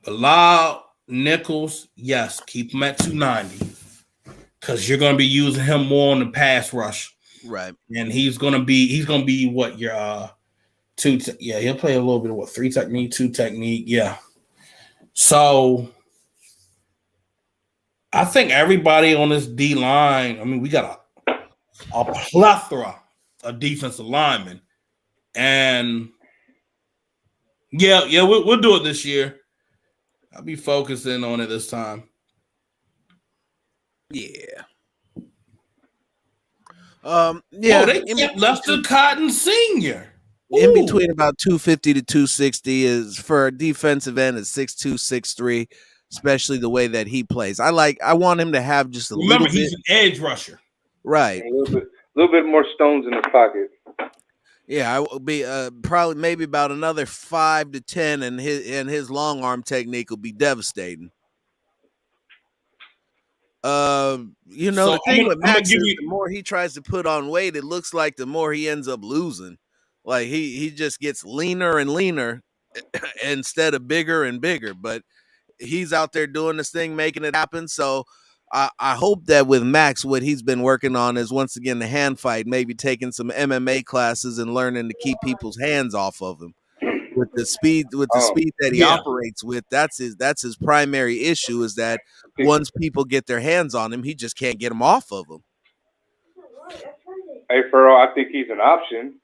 Bilal Nichols, yes, keep him at 290 because you're going to be using him more on the pass rush, right? And he's going to be what your two. He'll play a little bit of what 3 technique, 2 technique, yeah. So I think everybody on this D line. I mean, we got a plethora of defensive linemen, and we'll do it this year. I'll be focusing on it this time. Yeah. They kept Lester Cotton Sr. In between about 250 to 260 is for a defensive end at 6'2", 6'3", especially the way that he plays. I want him to have just a little bit. He's an edge rusher. Right. A little bit more stones in his pocket. Yeah, I will be probably maybe about another 5 to 10, and his long arm technique will be devastating. The thing with Max is the more he tries to put on weight, it looks like the more he ends up losing. Like he just gets leaner and leaner instead of bigger and bigger. But he's out there doing this thing, making it happen. So I hope that with Max, what he's been working on is once again the hand fight, maybe taking some MMA classes and learning to keep people's hands off of him. With the speed that he operates with, that's his primary issue, is that once people get their hands on him, he just can't get them off of him. Hey, Furrow, I think he's an option,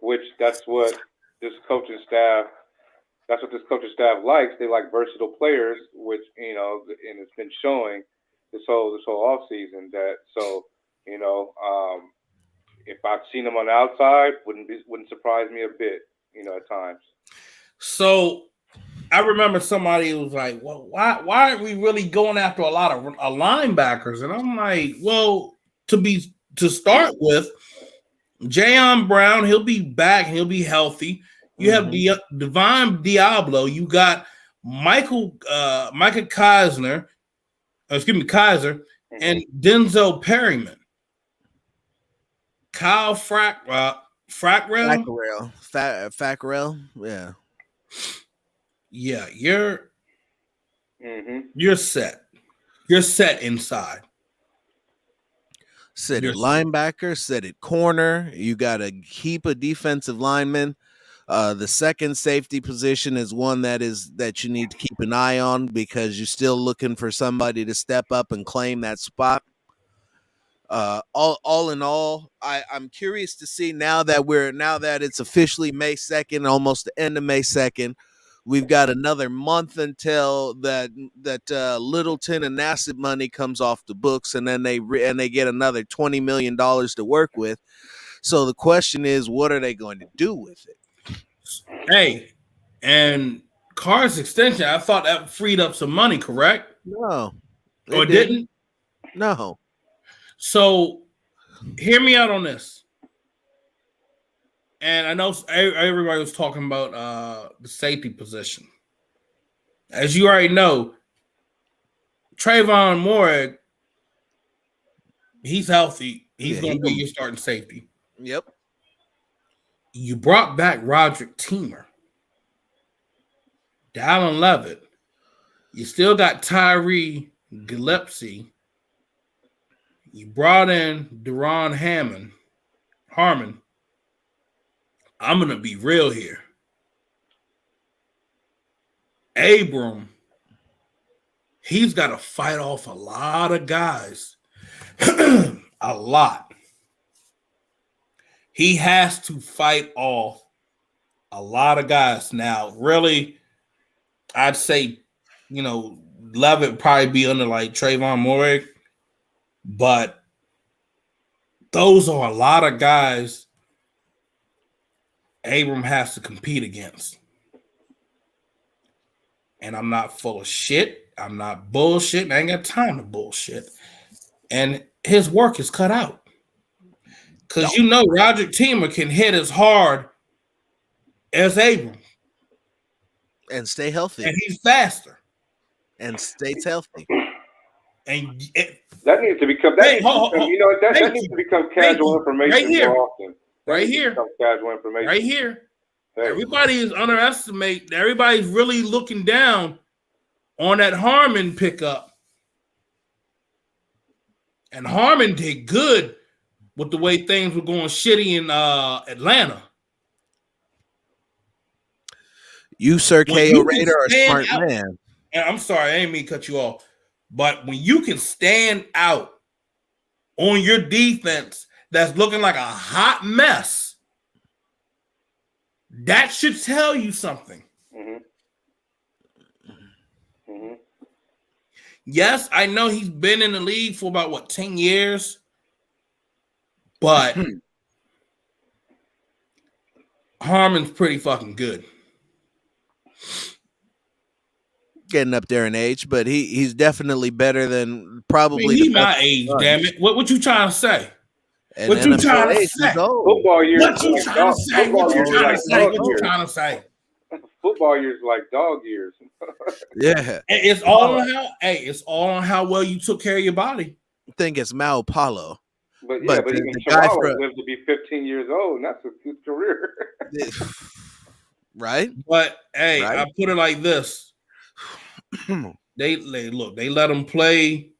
which that's what this coaching staff likes. They like versatile players, which, and it's been showing this whole off season that. So, if I've seen him on the outside, wouldn't surprise me a bit. At times. So I remember somebody was like, well, why aren't we really going after a lot of linebackers? And I'm like, well, to start with, Jayon Brown, he'll be back, he'll be healthy. You have Divine Diablo, you got Michael Kaiser, and Denzel Perryman. Kyle Fackrell. Yeah. Yeah, you're set. You're set inside. Set at linebacker, set at corner. You got to keep a defensive lineman. The second safety position is one that you need to keep an eye on because you're still looking for somebody to step up and claim that spot. All in all, I'm curious to see now that it's officially May 2nd, almost the end of May 2nd. We've got another month until that Littleton and Nassib money comes off the books, and then they get another $20 million to work with. So the question is, what are they going to do with it? Hey, and Carr's extension, I thought that freed up some money, correct? No. Or didn't? No. So hear me out on this. And I know everybody was talking about the safety position. As you already know, Trayvon Moore, he's healthy. He's going to be your starting safety. Yep. You brought back Roderick Teamer, Dallin Levitt. You still got Tyree Gillespie. You brought in Deron Harmon. I'm going to be real here. Abram, he's got to fight off a lot of guys. A lot. He has to fight off a lot of guys. Now, really, I'd say, Levitt probably be under like Trayvon Moore, but those are a lot of guys Abram has to compete against. And I'm not full of shit. I'm not bullshit. I ain't got time to bullshit. And his work is cut out. Because Roderick Teamer can hit as hard as Abram. And stay healthy. And he's faster. And stays healthy. And that needs to become that needs to become casual information more often. Right here. Casual information. Right here. Hey. Everybody is underestimating. Everybody's really looking down on that Harmon pickup. And Harmon did good with the way things were going shitty in Atlanta. You, Sir KO Raider, are a smart man. And I'm sorry, I didn't mean to cut you off. But when you can stand out on your defense that's looking like a hot mess, that should tell you something. Yes, I know he's been in the league for about 10 years, but Harmon's pretty fucking good. Getting up there in age, but he's definitely better than probably. He's my age, damn it. What you trying to say? And what you trying to say? Football years. What you trying to say? What you trying to say? What you trying to say? Football years like dog years. Yeah. It's all on how well you took care of your body. I think it's Mao Paulo. But even Chihuahua lived to be 15 years old, and that's a good career. Right? But hey, right? I put it like this. They let him play.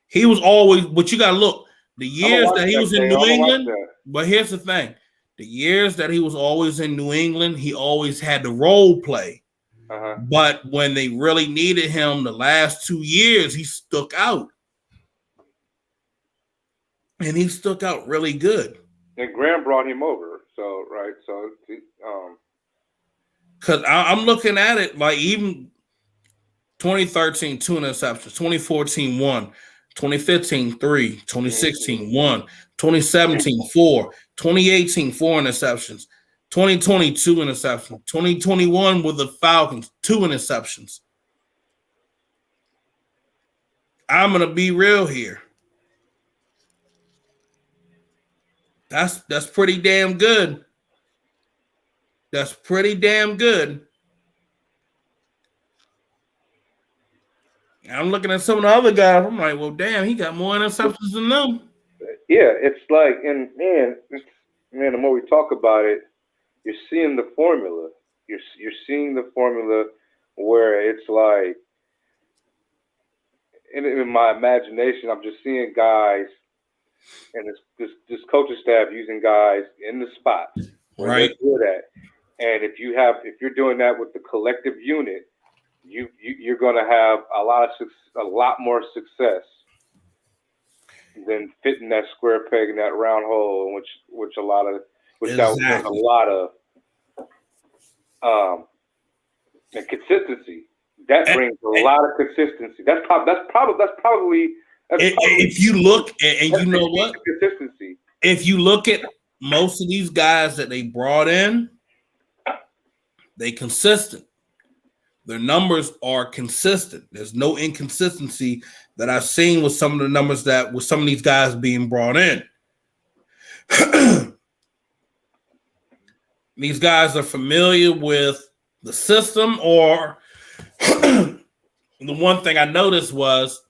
He was always, but you gotta look, the years that he was in New England. But here's the thing. The years that he was always in New England, he always had the role play. But when they really needed him the last 2 years, he stuck out. And he stuck out really good. And Graham brought him over. Because I'm looking at it like even 2013, 2 interceptions, 2014, 1, 2015, 3, 2016, 1, 2017, 4, 2018, 4 interceptions, 2022 interceptions, 2021 with the Falcons, 2 interceptions. I'm going to be real here. That's pretty damn good. That's pretty damn good. I'm looking at some of the other guys. I'm like, well, damn, he got more interceptions than them. Yeah, it's like, and man, the more we talk about it, you're seeing the formula. You're seeing the formula where it's like, in my imagination, I'm just seeing guys and this coaching staff using guys in the spots where they're good at. And if you're doing that with the collective unit, you're going to have a lot more success than fitting that square peg in that round hole, which that was a lot of and consistency. That brings a lot of consistency. That's probably if you look and you know what consistency. If you look at most of these guys that they brought in, they consistent. Their numbers are consistent. There's no inconsistency that I've seen with some of the numbers that with some of these guys being brought in. These guys are familiar with the system, or the one thing I noticed was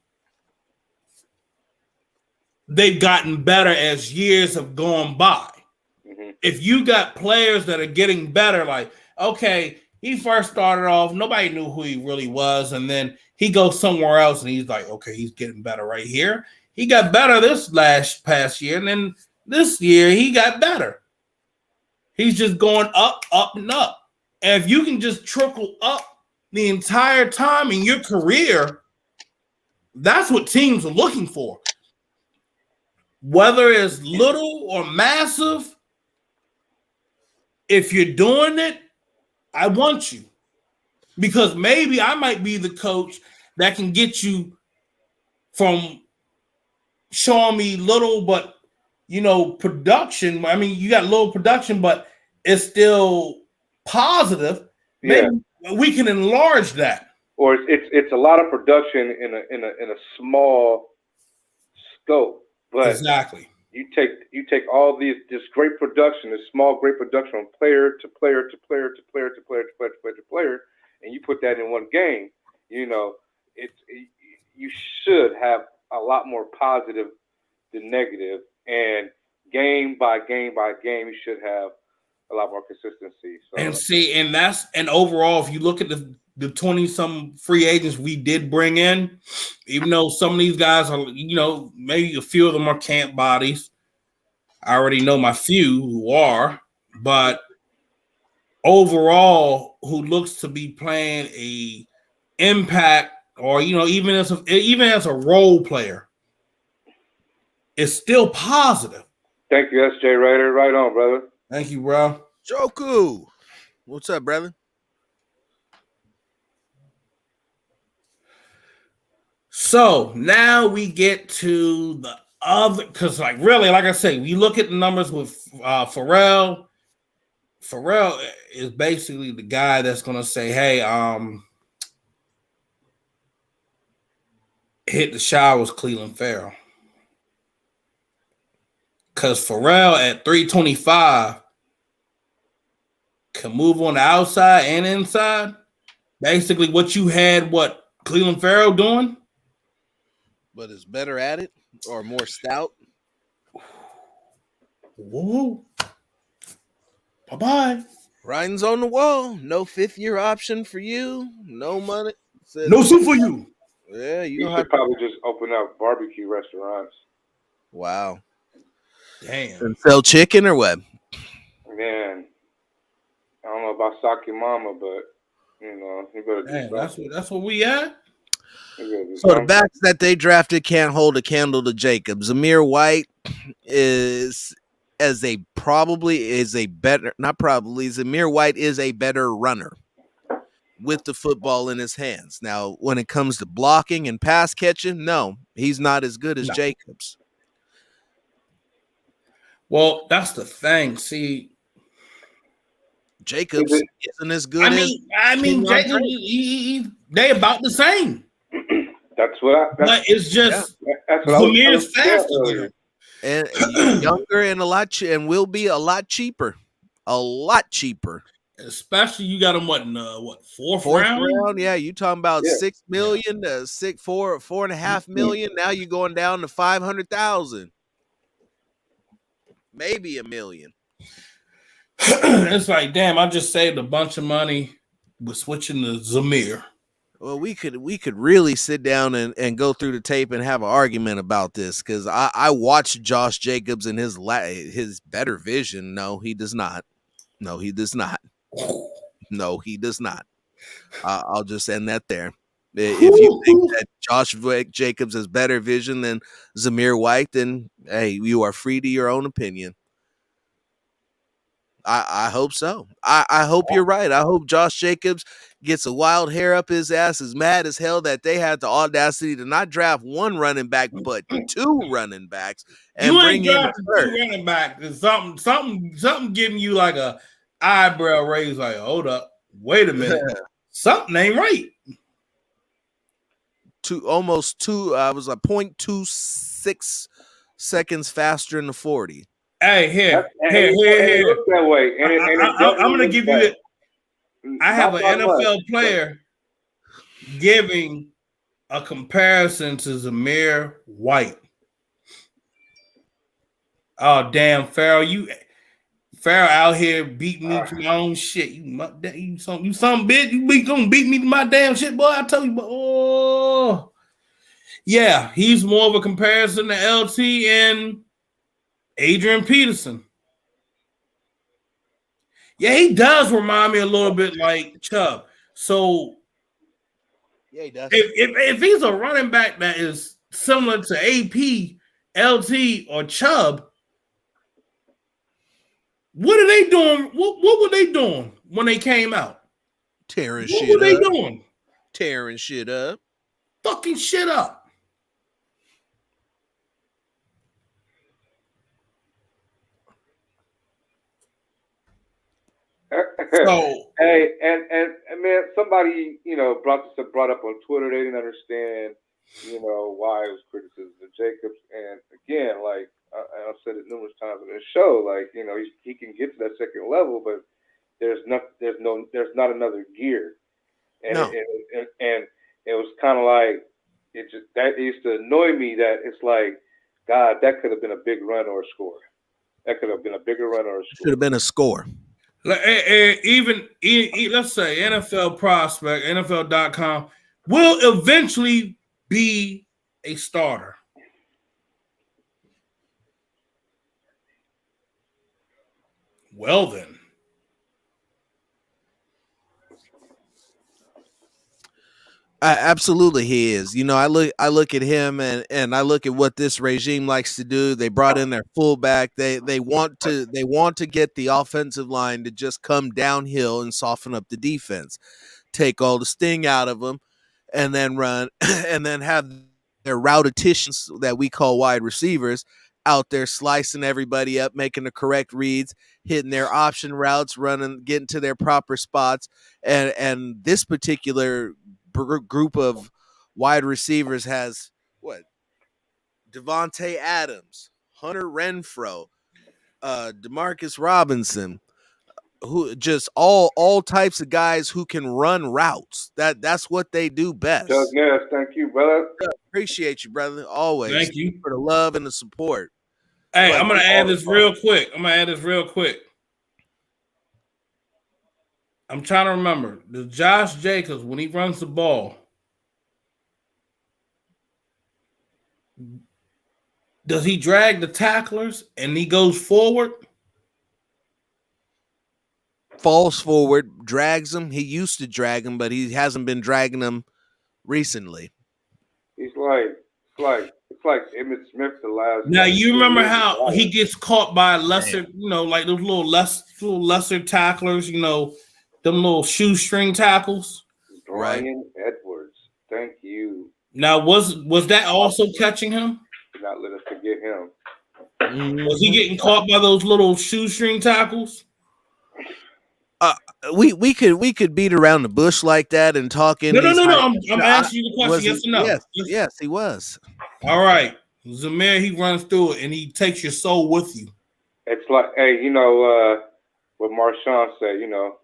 they've gotten better as years have gone by. Mm-hmm. If you got players that are getting better, like, okay, he first started off, nobody knew who he really was, and then he goes somewhere else and he's like, okay, he's getting better right here. He got better this past year, and then this year he got better. He's just going up, up, and up. And if you can just trickle up the entire time in your career, that's what teams are looking for. Whether it's little or massive, if you're doing it, I want you. Because maybe I might be the coach that can get you from showing me little, but, production. I mean, you got little production, but it's still positive. Yeah. Maybe we can enlarge that. Or it's a lot of production in a small scope. But exactly. You take all this great production, this small great production from player to player to player to player to player to player to player to player, and you put that in one game. You should have a lot more positive than negative, and game by game by game, you should have a lot more consistency. So. And overall, if you look at the 20-some free agents we did bring in, even though some of these guys are, maybe a few of them are camp bodies. I already know my few who are, but overall, who looks to be playing a impact, or even as a role player, it's still positive. Thank you, SJ Ryder. Right on, brother. Thank you, bro. Joku, what's up, brother? So now we get to the other, because really, like I say, we look at the numbers with Pharrell. Pharrell is basically the guy that's going to say, hey, hit the showers, Cleveland Farrell. Because Pharrell at 325 can move on the outside and inside. Basically what you had, Cleveland Farrell doing. But is better at it or more stout? Whoa. Bye-bye. Writing's on the wall. No fifth-year option for you. No money. No suit for you. Yeah, you should probably just open up barbecue restaurants. Wow. Damn. And sell chicken or what? Man, I don't know about Saki Mama, but you better do that's what we at. So the backs that they drafted can't hold a candle to Jacob. Zamir White Zamir White is a better runner with the football in his hands. Now, when it comes to blocking and pass catching, no, he's not as good as Jacobs. Well, that's the thing. See, Jacobs isn't as good I mean, Jacobs, they about the same. But it's just Zamir's faster and younger and and will be a lot cheaper. A lot cheaper. Especially you got him fourth round? Yeah, you talking about 6 million to 4.5 million. Now you're going down to 500,000, maybe $1 million. It's like, damn, I just saved a bunch of money with switching to Zamir. Well, we could really sit down and go through the tape and have an argument about this, because I watched Josh Jacobs and his better vision. No, he does not. No, he does not. No, he does not. I'll just end that there. If you think that Josh Jacobs has better vision than Zamir White, then hey, you are free to your own opinion. I hope so. I hope you're right. I hope Josh Jacobs gets a wild hair up his ass, is mad as hell that they had the audacity to not draft one running back, but 2 running backs, and you bring in a third. 2 running back. There's something giving you like a eyebrow raise. Like, hold up, wait a minute, something ain't right. Almost 0.26 seconds faster than the 40. Hey, here. Look that way. I'm gonna give you it. I have an NFL player giving a comparison to Zamir White. Oh, damn, Farrell out here beating me to my own shit. You some bitch. You gonna beat me to my damn shit, boy. I tell you, but oh, yeah, he's more of a comparison to LT and Adrian Peterson. Yeah, he does remind me a little bit like Chubb. So, yeah, he does. If he's a running back that is similar to AP, LT, or Chubb, what are they doing? What were they doing when they came out? Tearing shit up. What were they doing? Tearing shit up. Fucking shit up. So, hey, and man, somebody brought up on Twitter. They didn't understand, why it was criticism of Jacobs. And again, like I've said it numerous times in this show, like he can get to that second level, but there's not another gear. And no. and it was kind of like that used to annoy me. That it's like, God, that could have been a big run or a score. That could have been a bigger run or a score. Should have been a score. Even let's say NFL prospect, NFL.com will eventually be a starter. Well then. Absolutely, he is. I look at him and I look at what this regime likes to do. They brought in their fullback. They want to get the offensive line to just come downhill and soften up the defense, take all the sting out of them, and then run and then have their routatitions that we call wide receivers out there slicing everybody up, making the correct reads, hitting their option routes, running, getting to their proper spots, and this particular group of wide receivers has Devontae Adams, Hunter Renfrow, Demarcus Robinson, who just all types of guys who can run routes. That's what they do best. Yes, thank you, brother. Appreciate you, brother. Always. Thank you for the love and the support. Hey, I'm gonna add this real quick. I'm trying to remember. Does Josh Jacobs, when he runs the ball, does he drag the tacklers and he goes forward? Falls forward, drags them. He used to drag them, but he hasn't been dragging them recently. He's like Emmitt Smith the last. Now you remember how he gets caught by lesser, like those little lesser tacklers, them little shoestring tackles. Brian Edwards, thank you. Now was that also catching him? Do not let us forget him. Was he getting caught by those little shoestring tackles? We could beat around the bush like that and talk in. No. I'm asking you the question. Yes or no? Yes, he was. All right, Zamir, he runs through it and he takes your soul with you. It's like, hey, what Marshawn said,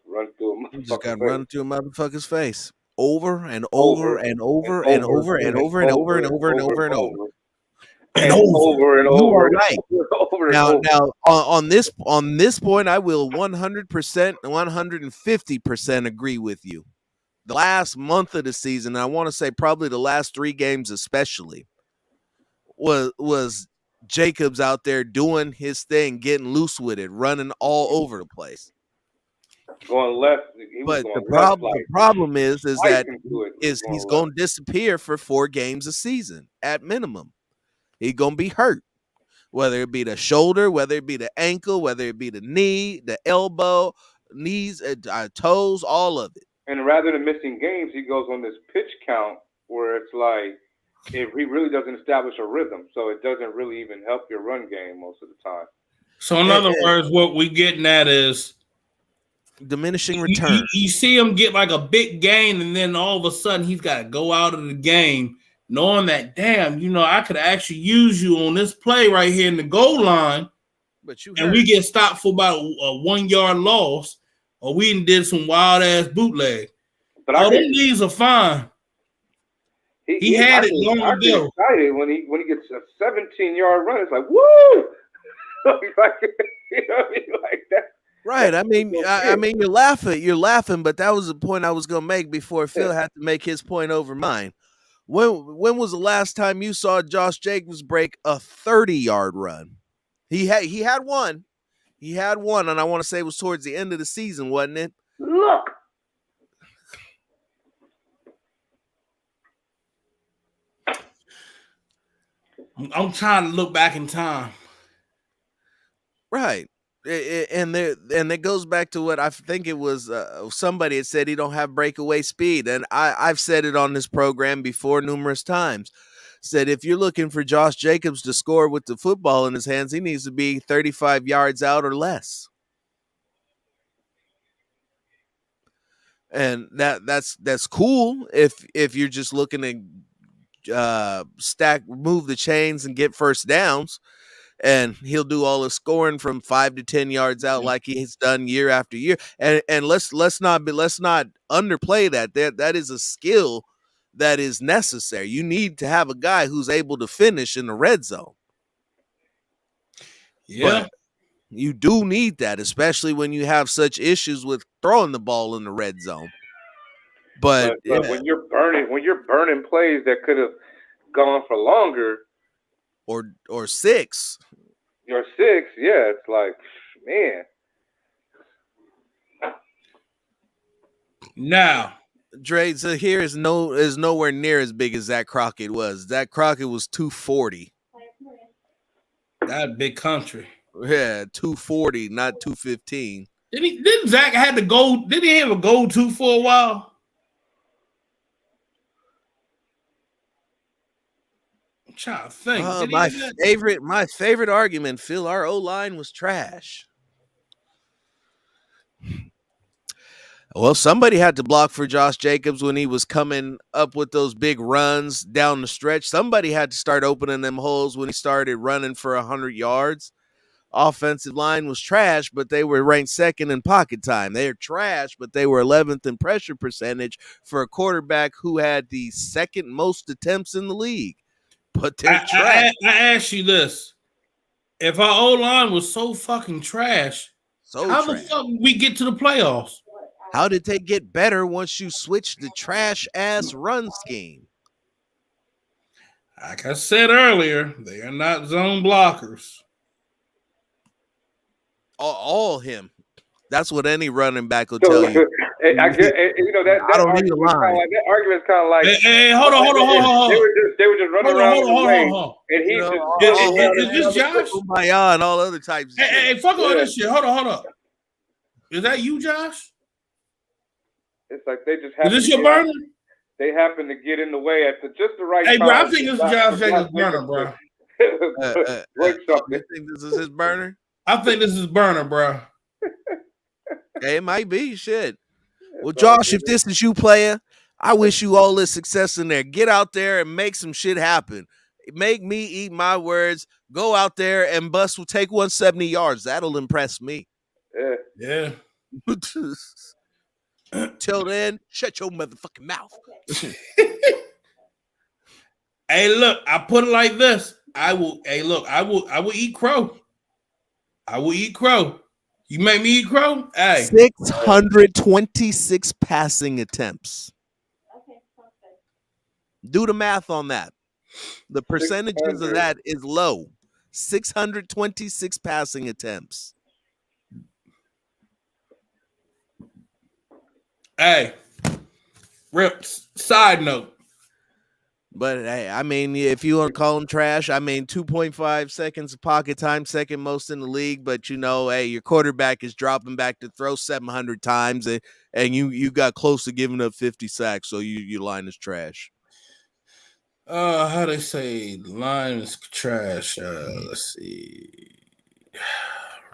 run through a motherfucker's face. You just got to run through a motherfucker's face over and over and over and over and over and over and over and over and over. And over and you over. Are right. Now, on this point, I will 100%, 150% agree with you. The last month of the season, I want to say probably the last 3 games especially, was Jacobs out there doing his thing, getting loose with it, running all over the place. Going left. But the problem is that he's going to disappear for 4 games a season at minimum. He's going to be hurt, whether it be the shoulder, whether it be the ankle, whether it be the knee, the elbow, knees, toes, all of it. And rather than missing games, he goes on this pitch count where it's like he really doesn't establish a rhythm, so it doesn't really even help your run game most of the time. So in other words, what we getting at is diminishing return. You see him get like a big gain, and then all of a sudden he's got to go out of the game knowing that, damn, I could actually use you on this play right here in the goal line, and we get stopped for about a 1 yard loss, or we did some wild ass bootleg. But all these are fine. He had it long ago. Excited when he gets a 17-yard run. It's like, woo! Like that. Right. I mean, you're laughing, but that was the point I was gonna make before Phil had to make his point over mine. When was the last time you saw Josh Jacobs break a 30-yard run? He had one. He had one, and I want to say it was towards the end of the season, wasn't it? Look. I'm trying to look back in time. Right. And it goes back to what I think it was somebody had said he don't have breakaway speed. And I've said it on this program before numerous times. Said if you're looking for Josh Jacobs to score with the football in his hands, he needs to be 35 yards out or less. And that's cool if you're just looking to move the chains and get first downs. And he'll do all the scoring from 5 to 10 yards out like he's done year after year. And let's not underplay that. That is a skill that is necessary. You need to have a guy who's able to finish in the red zone. Yeah. But you do need that, especially when you have such issues with throwing the ball in the red zone. But when you're burning plays that could have gone for longer, or 6. You're 6, yeah. It's like, man. Now, Dre, so here is nowhere near as big as Zach Crockett was. Zach Crockett was 240. That big country. Yeah, 240, not 215. Didn't Zach have to go? Did he have a goal too for a while? I'm trying to think. My favorite argument, Phil, our O-line was trash. Well, somebody had to block for Josh Jacobs when he was coming up with those big runs down the stretch. Somebody had to start opening them holes when he started running for 100 yards. Offensive line was trash, but they were ranked 2nd in pocket time. They are trash, but they were 11th in pressure percentage for a quarterback who had the 2nd most attempts in the league. But they're trash. I ask you this. If our O-line was so fucking trash, how the fuck did we get to the playoffs? How did they get better once you switched the trash-ass run scheme? Like I said earlier, they are not zone blockers. All him. That's what any running back will tell you. I don't need a line. That argument's kind of like. Hey, hold on. They were just running around the lane, and he is this Josh? And all other types. Hey, fuck all this shit. Hold on. Is that you, Josh? It's like they just. Is this your burner? They happen to get in the way at just the right time. Hey, bro, I think this is Josh Jacobs' burner, bro. You think this is his burner? I think this is burner, bro. Hey, it might be. Shit. Well, Josh, if this is you, player, I wish you all this success in there. Get out there and make some shit happen. Make me eat my words. Go out there and bust will take 170 yards. That'll impress me. Yeah. Till then, shut your motherfucking mouth. Hey, look, I put it like this. I will eat crow. I will eat crow. You make me eat crow? Hey. 626 passing attempts. Okay, do the math on that. The percentages of that is low. 626 passing attempts. Hey, Rips, side note. But hey, I mean, if you want to call him trash, I mean, 2.5 seconds of pocket time, second most in the league. But hey, your quarterback is dropping back to throw 700 times, and you got close to giving up 50 sacks, so your line is trash. How they say line is trash? Let's see.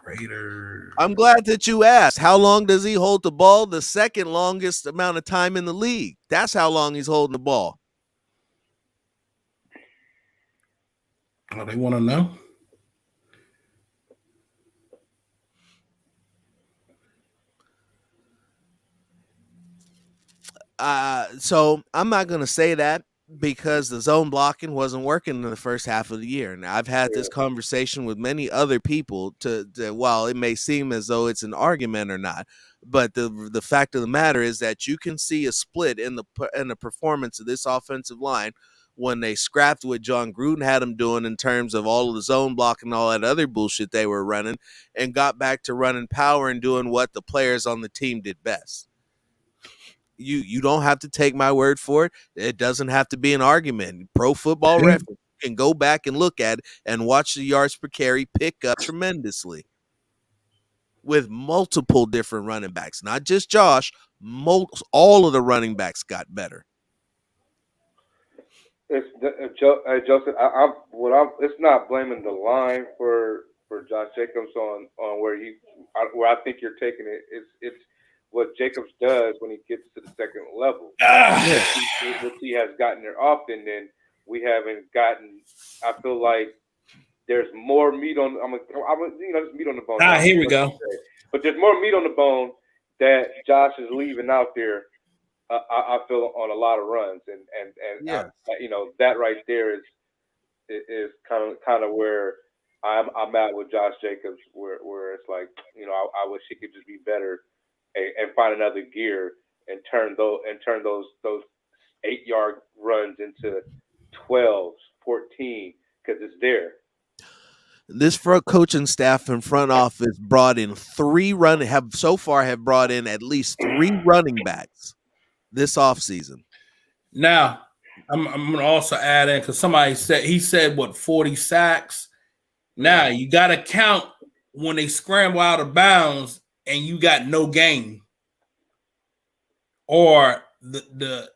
Raiders. I'm glad that you asked. How long does he hold the ball? The second longest amount of time in the league. That's how long he's holding the ball. Oh, they want to know? So I'm not going to say that because the zone blocking wasn't working in the first half of the year. And I've had this conversation with many other people to while it may seem as though it's an argument or not, but the fact of the matter is that you can see a split in the performance of this offensive line when they scrapped what John Gruden had them doing in terms of all of the zone blocking and all that other bullshit they were running, and got back to running power and doing what the players on the team did best. You don't have to take my word for it. It doesn't have to be an argument. Pro Football Reference can go back and look at it and watch the yards per carry pick up tremendously with multiple different running backs, not just Josh. All of the running backs got better. It's Joseph. It's not blaming the line for Josh Jacobs on where I think you're taking it. It's what Jacobs does when he gets to the second level. Which he has gotten there often, and we haven't gotten. I feel like there's more meat on. There's meat on the bone. Here we go. But there's more meat on the bone that Josh is leaving out there. I feel on a lot of runs, and yeah. That right there is kind of where I'm at with Josh Jacobs, where it's like I wish he could just be better and find another gear and turn those 8-yard runs into 12s, 14 because it's there. This front coaching staff and front office brought in have brought in at least 3 running backs this offseason. Now, I'm going to also add in because somebody said what 40 sacks. Now you got to count when they scramble out of bounds and you got no gain, or the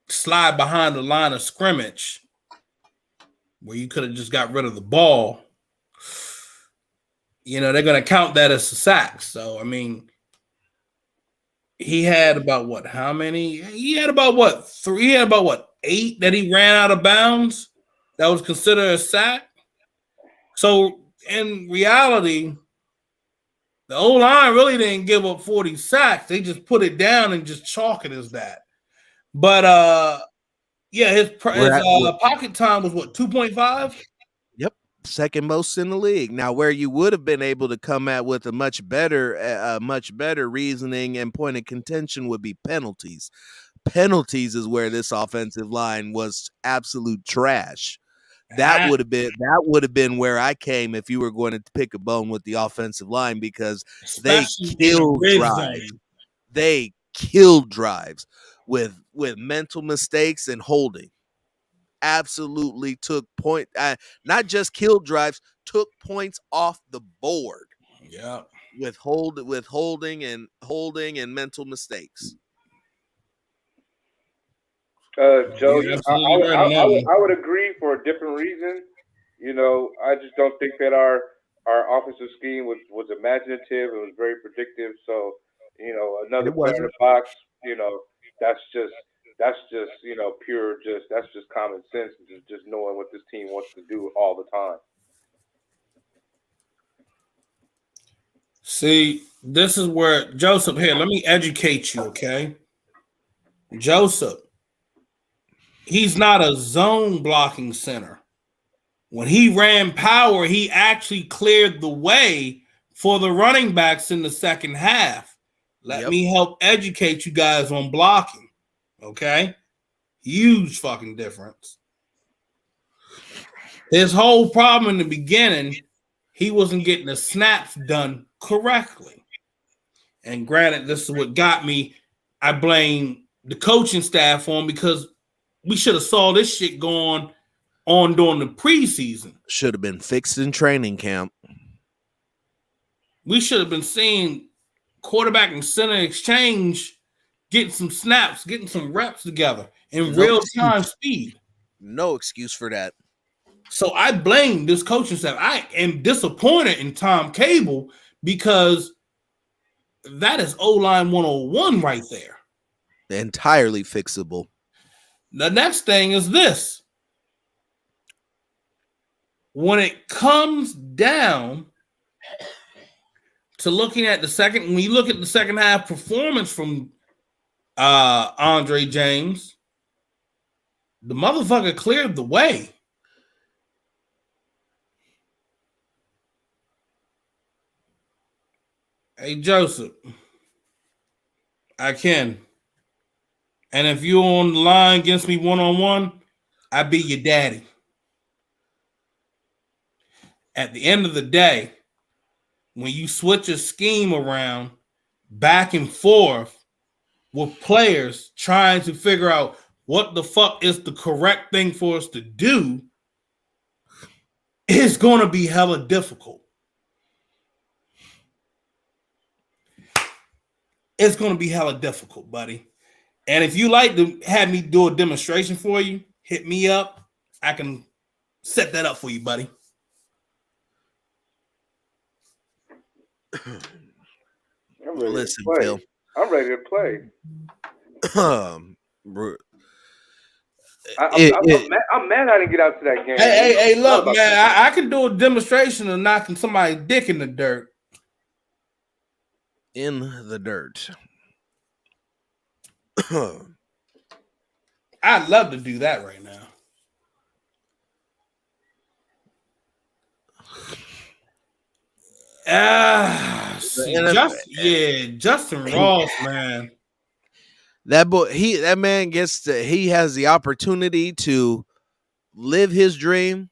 slide behind the line of scrimmage where you could have just got rid of the ball. They're going to count that as a sack. So, I mean, he had about what? How many? He had about what? 3? He had about what? 8 that he ran out of bounds. That was considered a sack. So, in reality, the O-line really didn't give up 40 sacks. They just put it down and just chalk it as that. But his pocket time was what, 2.5? Yep, second most in the league. Now, where you would have been able to come out with a much better reasoning and point of contention would be penalties. Penalties is where this offensive line was absolute trash. That would have been where I came if you were going to pick a bone with the offensive line, because they killed drives. They killed drives with mental mistakes and holding. Absolutely took point. Not just killed drives, took points off the board. Yeah, with holding and mental mistakes. Joe, I would agree for a different reason. I just don't think that our offensive scheme was imaginative. It was very predictive. So, another player in the box, that's just pure, that's just common sense, just knowing what this team wants to do all the time. See, this is where Joseph, here, let me educate you, okay? Joseph, he's not a zone blocking center. When he ran power, he actually cleared the way for the running backs in the second half. Let me help educate you guys on blocking, okay? Huge fucking difference. His whole problem in the beginning, he wasn't getting the snaps done correctly. And granted, this is what got me. I blame the coaching staff on because we should have saw this shit going on during the preseason. Should have been fixed in training camp. We should have been seeing quarterback and center exchange, getting some snaps, getting some reps together in real time speed. No excuse for that. So I blame this coaching staff. I am disappointed in Tom Cable because that is O-line 101 right there. Entirely fixable. The next thing is this. When it comes down to looking at when you look at the second half performance from Andre James, the motherfucker cleared the way. Hey, Joseph, I can. And if you're on the line against me one-on-one, I be your daddy. At the end of the day, when you switch a scheme around back and forth with players trying to figure out what the fuck is the correct thing for us to do, it's going to be hella difficult. It's going to be hella difficult, buddy. And if you like to have me do a demonstration for you, hit me up. I can set that up for you, buddy. Listen, Phil. I'm ready to play. I'm mad I didn't get out to that game. Hey, look, man, I can do a demonstration of knocking somebody's dick in the dirt. In the dirt. I'd love to do that right now. Justin Ross, man. That man he has the opportunity to live his dream,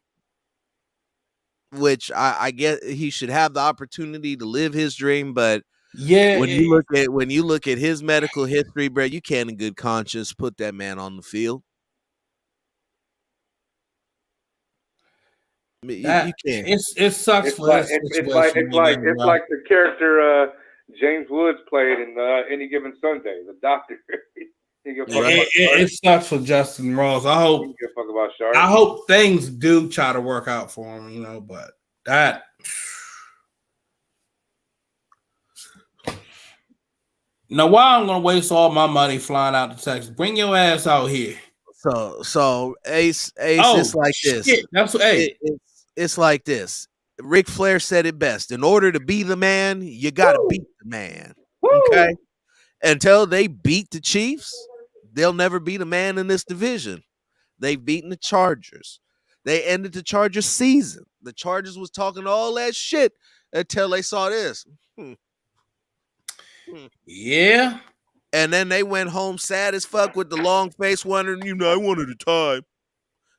which I get he should have the opportunity to live his dream, but when you look at his medical history, bro, you can't in good conscience put that man on the field. You can't. It sucks for that situation. It's like the character James Woods played in Any Given Sunday, the doctor. It sucks for Justin Ross. I hope things do try to work out for him, but that. Now, why I'm gonna waste all my money flying out to Texas? Bring your ass out here. So Ace, it's like this. That's it's like this. Ric Flair said it best. In order to be the man, you got to beat the man. Okay. Until they beat the Chiefs, they'll never be the man in this division. They've beaten the Chargers. They ended the Chargers season. The Chargers was talking all that shit until they saw this. Yeah. And then they went home sad as fuck with the long face wondering, I wanted a time.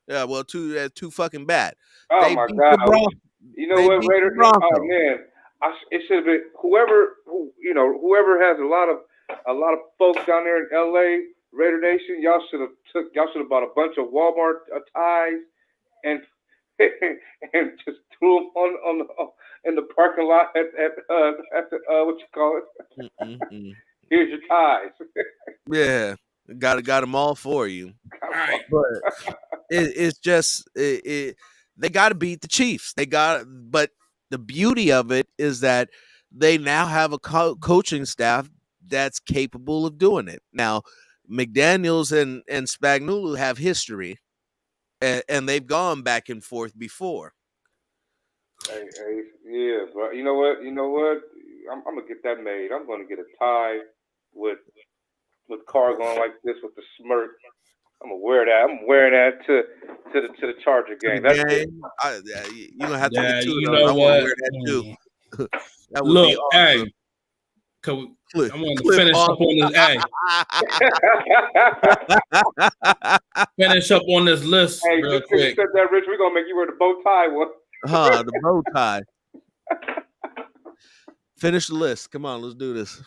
Yeah, well, too fucking bad. Oh my God! You know what, Raider? Oh man, it should have been whoever has a lot of folks down there in LA, Raider Nation. Y'all should have bought a bunch of Walmart ties and just threw them in the parking lot at what you call it. Here's your ties. Yeah, got them all for you. But it's just they got to beat the Chiefs. But the beauty of it is that they now have a coaching staff that's capable of doing it. Now, McDaniels and Spagnuolo have history, and they've gone back and forth before. Yeah, but you know what? I'm gonna get that made. I'm gonna get a tie with cargo on like this with the smirk. I'm gonna wear that. I'm wearing that to the Charger game. That's it. You're gonna have to get two of you those. know I want to what? wear that too. That would Look, be awesome. Hey, Clip, I want to finish up on this. Finish up on this list real just quick. You said that, Rich. We're gonna make you wear the bow tie one. The bow tie. Finish the list. Come on, let's do this.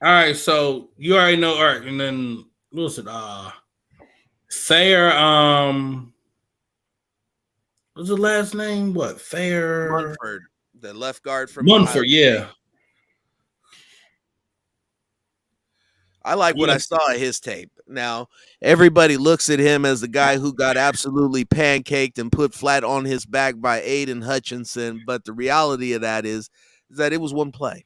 All right, so you already know. All right, and then listen, Thayer. What's the last name? What Thayer? Munford, the left guard from Munford. Yeah. I like what I saw at his tape. Now, everybody looks at him as the guy who got absolutely pancaked and put flat on his back by Aiden Hutchinson, but the reality of that is that it was one play.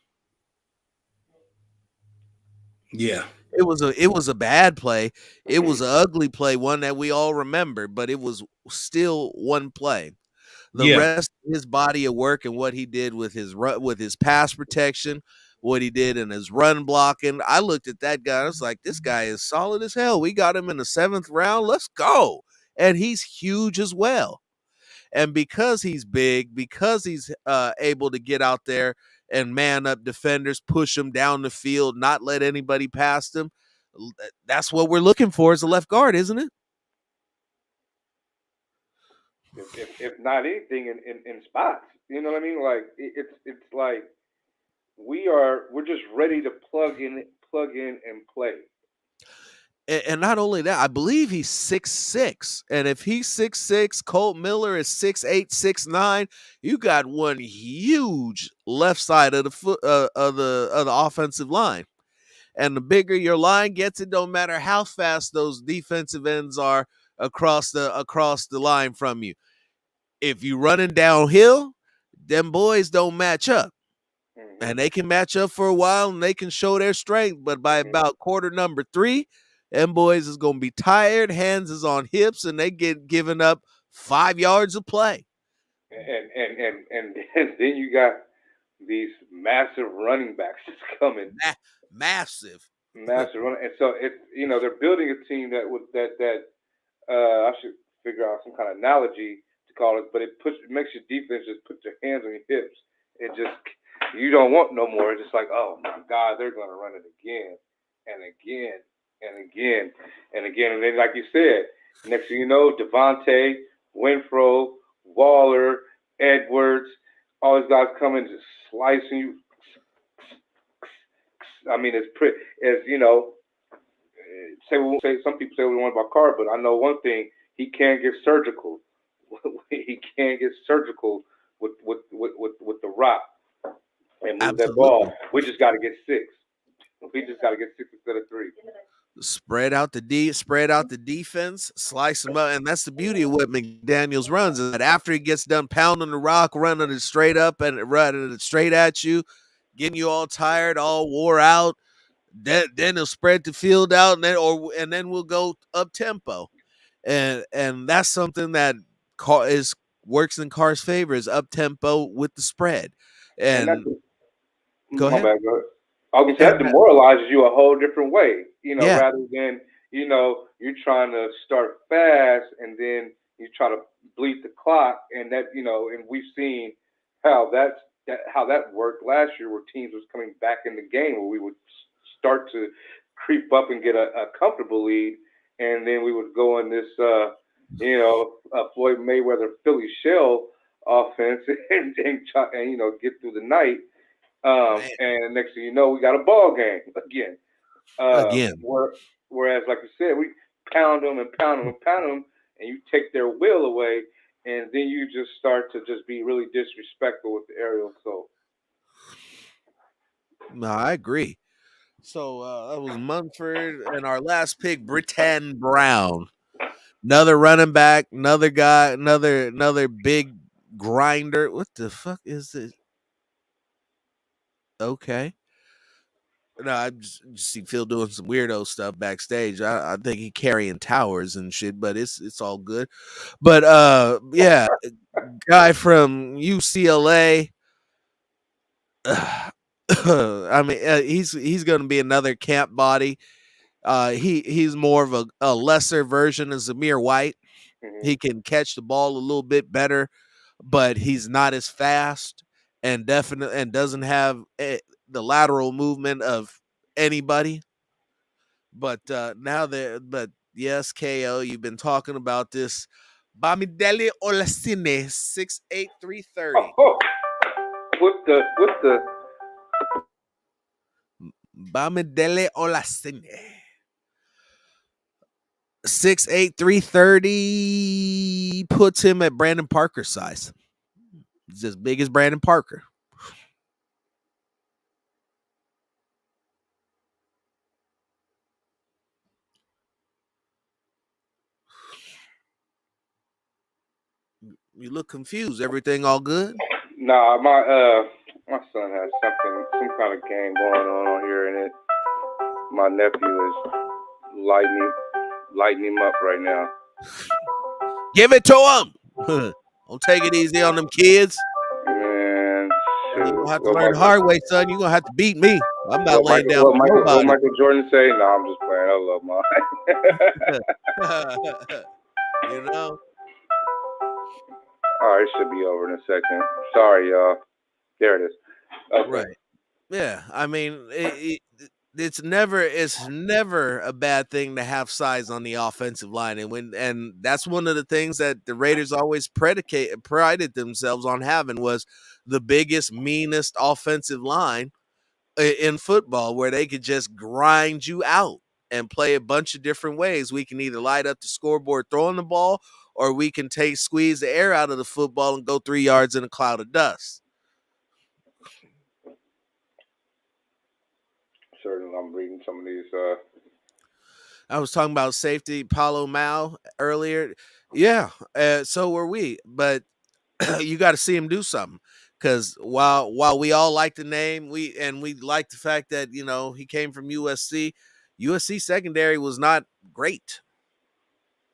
Yeah. It was a bad play. It was an ugly play, one that we all remember, but it was still one play. The rest of his body of work and what he did with his pass protection, what he did in his run blocking. I looked at that guy. I was like, this guy is solid as hell. We got him in the 7th round. Let's go. And he's huge as well. And because he's big, because he's able to get out there and man up defenders, push them down the field, not let anybody past him, that's what we're looking for as a left guard, isn't it? If not anything in spots, you know what I mean? Like it's like we're just ready to plug in and play. And not only that, I believe he's 6'6", and if he's 6'6", Colt Miller is 6'8", 6'9". You got one huge left side of the offensive line, and the bigger your line gets, it don't matter how fast those defensive ends are across the line from you. If you running downhill, them boys don't match up. And they can match up for a while and they can show their strength, but by about quarter number 3, them boys is going to be tired, hands is on hips, and they get given up 5 yards of play. And then you got these massive running backs just coming. Massive running, and so it's they're building a team that I should figure out some kind of analogy to call it, but it makes your defense just put your hands on your hips. It just you don't want no more. It's just like, oh my God, they're gonna run it again and again and again and again. And then, like you said, next thing you know, Devontae, Winfro, Waller, Edwards, all these guys coming just slicing you. I mean, it's pretty. As you know, some people say we want about Carr, but I know one thing: he can't get surgical. He can't get surgical with the rock and move that ball. We just got to get 6. We just got to get 6 instead of 3. Spread out the defense, slice them up, and that's the beauty of what McDaniels runs. Is that after he gets done pounding the rock, running it straight up and running it straight at you, getting you all tired, all wore out, then he'll spread the field out, and then we'll go up tempo, and that's something that works in Carr's favor, is up tempo with the spread. And go ahead. I was that demoralizes you a whole different way, rather than you're trying to start fast and then you try to bleed the clock, and that and we've seen how that worked last year, where teams was coming back in the game, where we would start to creep up and get a comfortable lead, and then we would go in this Floyd Mayweather Philly shell offense and get through the night. And next thing you know, we got a ball game again. Whereas, like you said, we pound them and pound them and pound them, and you take their will away, and then you just start to just be really disrespectful with the aerial assault. No, I agree. So that was Munford, and our last pick, Britton Brown, another running back, another guy, another big grinder. What the fuck is this? Okay. No, I just see Phil doing some weirdo stuff backstage. I think he carrying towers and shit, but it's all good. But yeah, guy from UCLA. I mean, he's going to be another camp body. He's more of a lesser version of Zamir White. Mm-hmm. He can catch the ball a little bit better, but he's not as fast and definitely and doesn't have the lateral movement of anybody. But yes, KO, you've been talking about this. Bamidele Olasine, 6'8", 330. Oh, what's the Bamidele Olasine. 6'8", 330 puts him at Brandon Parker size. He's as big as Brandon Parker. You look confused. Everything all good? Nah, my son has some kind of game going on here, and my nephew is lighting him up right now. Give it to him. Don't take it easy on them kids. Man, you're gonna have to learn the hard way, son. You're gonna have to beat me. I'm not laying down what for nobody. What Michael Jordan say? No, I'm just playing. I love mine. You know? All right, it should be over in a second. Sorry, y'all. There it is. Okay. Right. Yeah. I mean, it's never a bad thing to have size on the offensive line, and that's one of the things that the Raiders always prided themselves on having was the biggest, meanest offensive line in football, where they could just grind you out and play a bunch of different ways. We can either light up the scoreboard throwing the ball, or we can squeeze the air out of the football and go 3 yards in a cloud of dust. Certainly, I'm reading some of these. I was talking about safety Paulo Mao earlier. Yeah, so were we. But you got to see him do something, because while we all like the name, we like the fact that he came from USC. USC secondary was not great.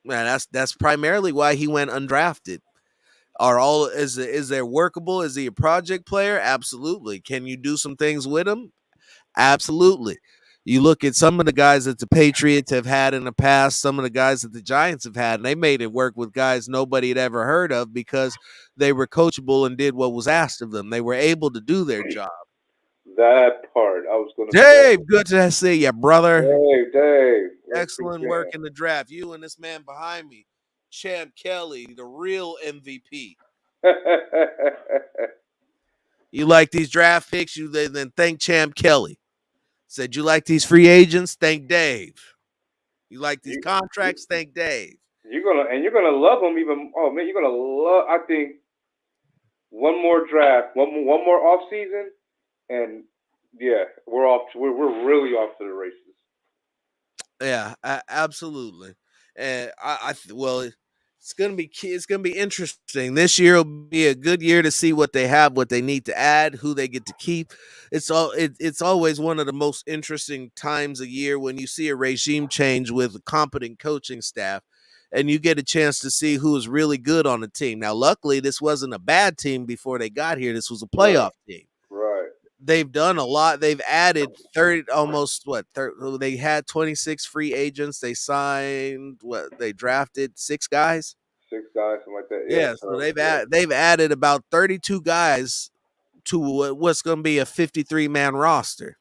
Man, that's primarily why he went undrafted. Is there workable? Is he a project player? Absolutely. Can you do some things with him? Absolutely. You look at some of the guys that the Patriots have had in the past, some of the guys that the Giants have had, and they made it work with guys nobody had ever heard of because they were coachable and did what was asked of them. They were able to do their job. That part I was going to Dave, good to see you, brother. Dave. Excellent work in the draft. You and this man behind me, Champ Kelly, the real MVP. You like these draft picks? You then thank Champ Kelly. Said you like these free agents? Thank Dave. You like these contracts? Thank Dave. You're gonna love them even. Oh man, you're gonna love. I think one more draft, one more off season, and yeah, we're off. We're really off to the races. Yeah, absolutely. And it's gonna be interesting. This year will be a good year to see what they have, what they need to add, who they get to keep. It's always one of the most interesting times of year when you see a regime change with a competent coaching staff, and you get a chance to see who is really good on the team. Now, luckily, this wasn't a bad team before they got here. This was a playoff team. Right. They've done a lot. They've added 30, almost 30, they had 26 free agents. They signed they drafted 6 guys. 6 guys, something like that. Yeah, so they've added about 32 guys to what's going to be a 53-man roster.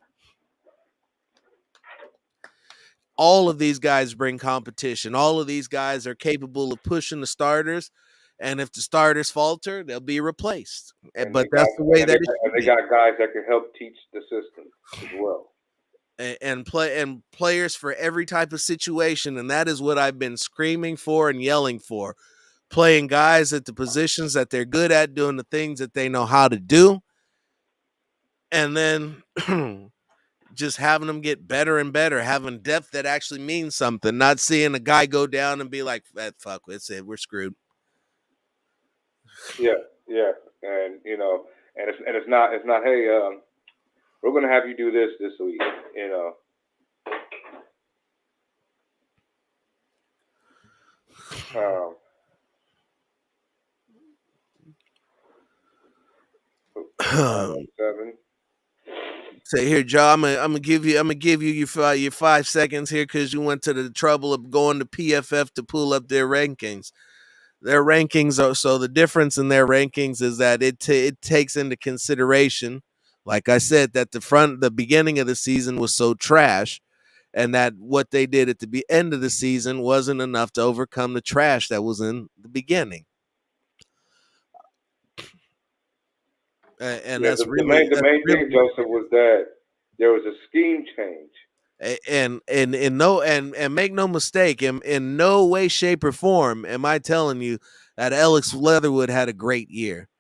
All of these guys bring competition. All of these guys are capable of pushing the starters, and if the starters falter, they'll be replaced. But that's the way that they got guys that can help teach the system as well. And players for every type of situation, and that is what I've been screaming for and yelling for. Playing guys at the positions that they're good at, doing the things that they know how to do, and then just having them get better and better, having depth that actually means something, not seeing a guy go down and be like, fuck, that's it, we're screwed. Yeah, and and it's not hey, we're gonna have you do this week, Say here, Joe. I'm gonna give you your 5 seconds here because you went to the trouble of going to PFF to pull up their rankings. Their rankings are so the difference in their rankings is that it takes into consideration, like I said, that the beginning of the season was so trash, and that what they did at the end of the season wasn't enough to overcome the trash that was in the beginning. And yeah, that's the main thing, Joseph, was that there was a scheme change. And make no mistake, in no way, shape, or form am I telling you that Alex Leatherwood had a great year.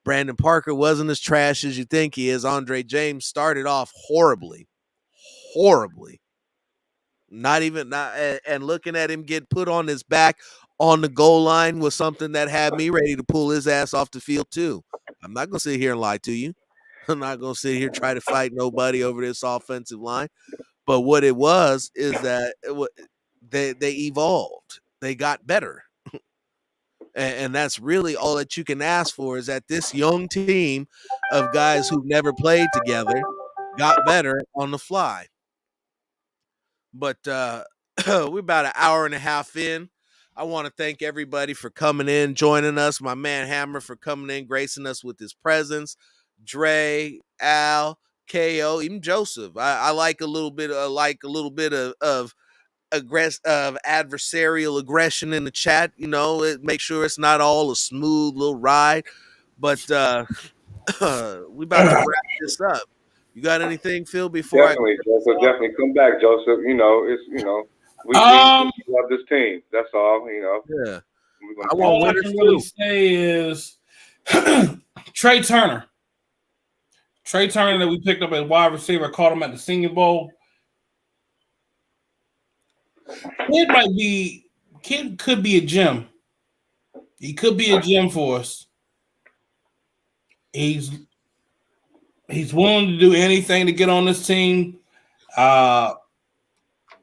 Brandon Parker wasn't as trash as you think he is. Andre James started off horribly. And looking at him get put on his back on the goal line was something that had me ready to pull his ass off the field too. I'm not gonna sit here and lie to you. I'm not gonna sit here and try to fight nobody over this offensive line. But what it was is that they evolved. They got better. And that's really all that you can ask for, is that this young team of guys who've never played together got better on the fly. But we're about an hour and a half in. I want to thank everybody for coming in, joining us. My man Hammer for coming in, gracing us with his presence. Dre, Al, KO, even Joseph. I like a little bit of adversarial aggression in the chat. Make sure it's not all a smooth little ride. But we about to wrap this up. You got anything, Phil? Before definitely come back, Joseph. We love this team. That's all. Yeah. All I can really say is Trey Turner. Trey Turner that we picked up as wide receiver, caught him at the Senior Bowl. Kid could be a gem. He could be a gem for us. He's willing to do anything to get on this team.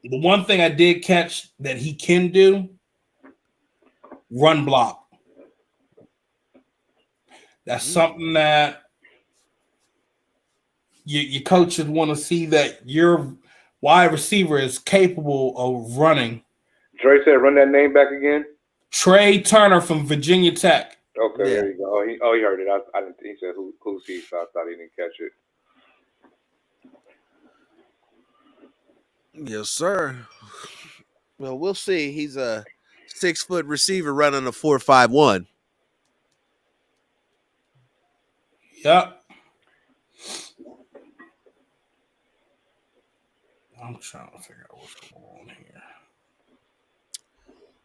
The one thing I did catch that he can do, run block. That's something that your coaches want to see, that your wide receiver is capable of running. Dre said, run that name back again. Trey Turner from Virginia Tech. Okay, there you go. He heard it. I didn't. He said, "Who's he?" So I thought he didn't catch it. Yes, sir. Well, we'll see. He's a 6-foot receiver running a 4.51. Yep. I'm trying to figure out what's going on here.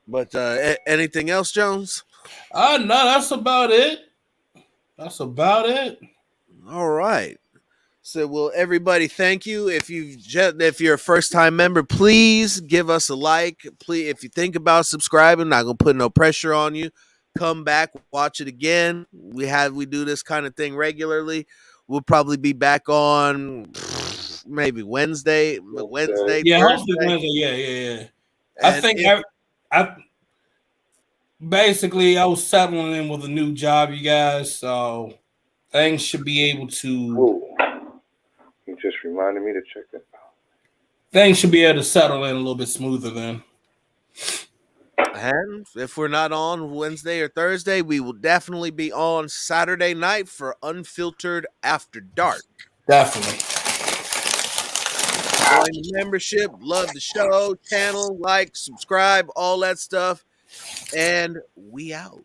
But anything else, Jones? No, that's about it. All right. So, will everybody thank you. If you're a first-time member, please give us a like. Please, if you think about subscribing, not gonna put no pressure on you. Come back, watch it again. We do this kind of thing regularly. We'll probably be back on maybe Wednesday. Yeah, hopefully Wednesday. Yeah. I think I basically I was settling in with a new job, you guys. So things should be able to. Ooh. You just reminded me to check that out. Things should be able to settle in a little bit smoother then. And if we're not on Wednesday or Thursday, we will definitely be on Saturday night for Unfiltered After Dark. Definitely. Join the membership, love the show, channel, like, subscribe, all that stuff. And we out.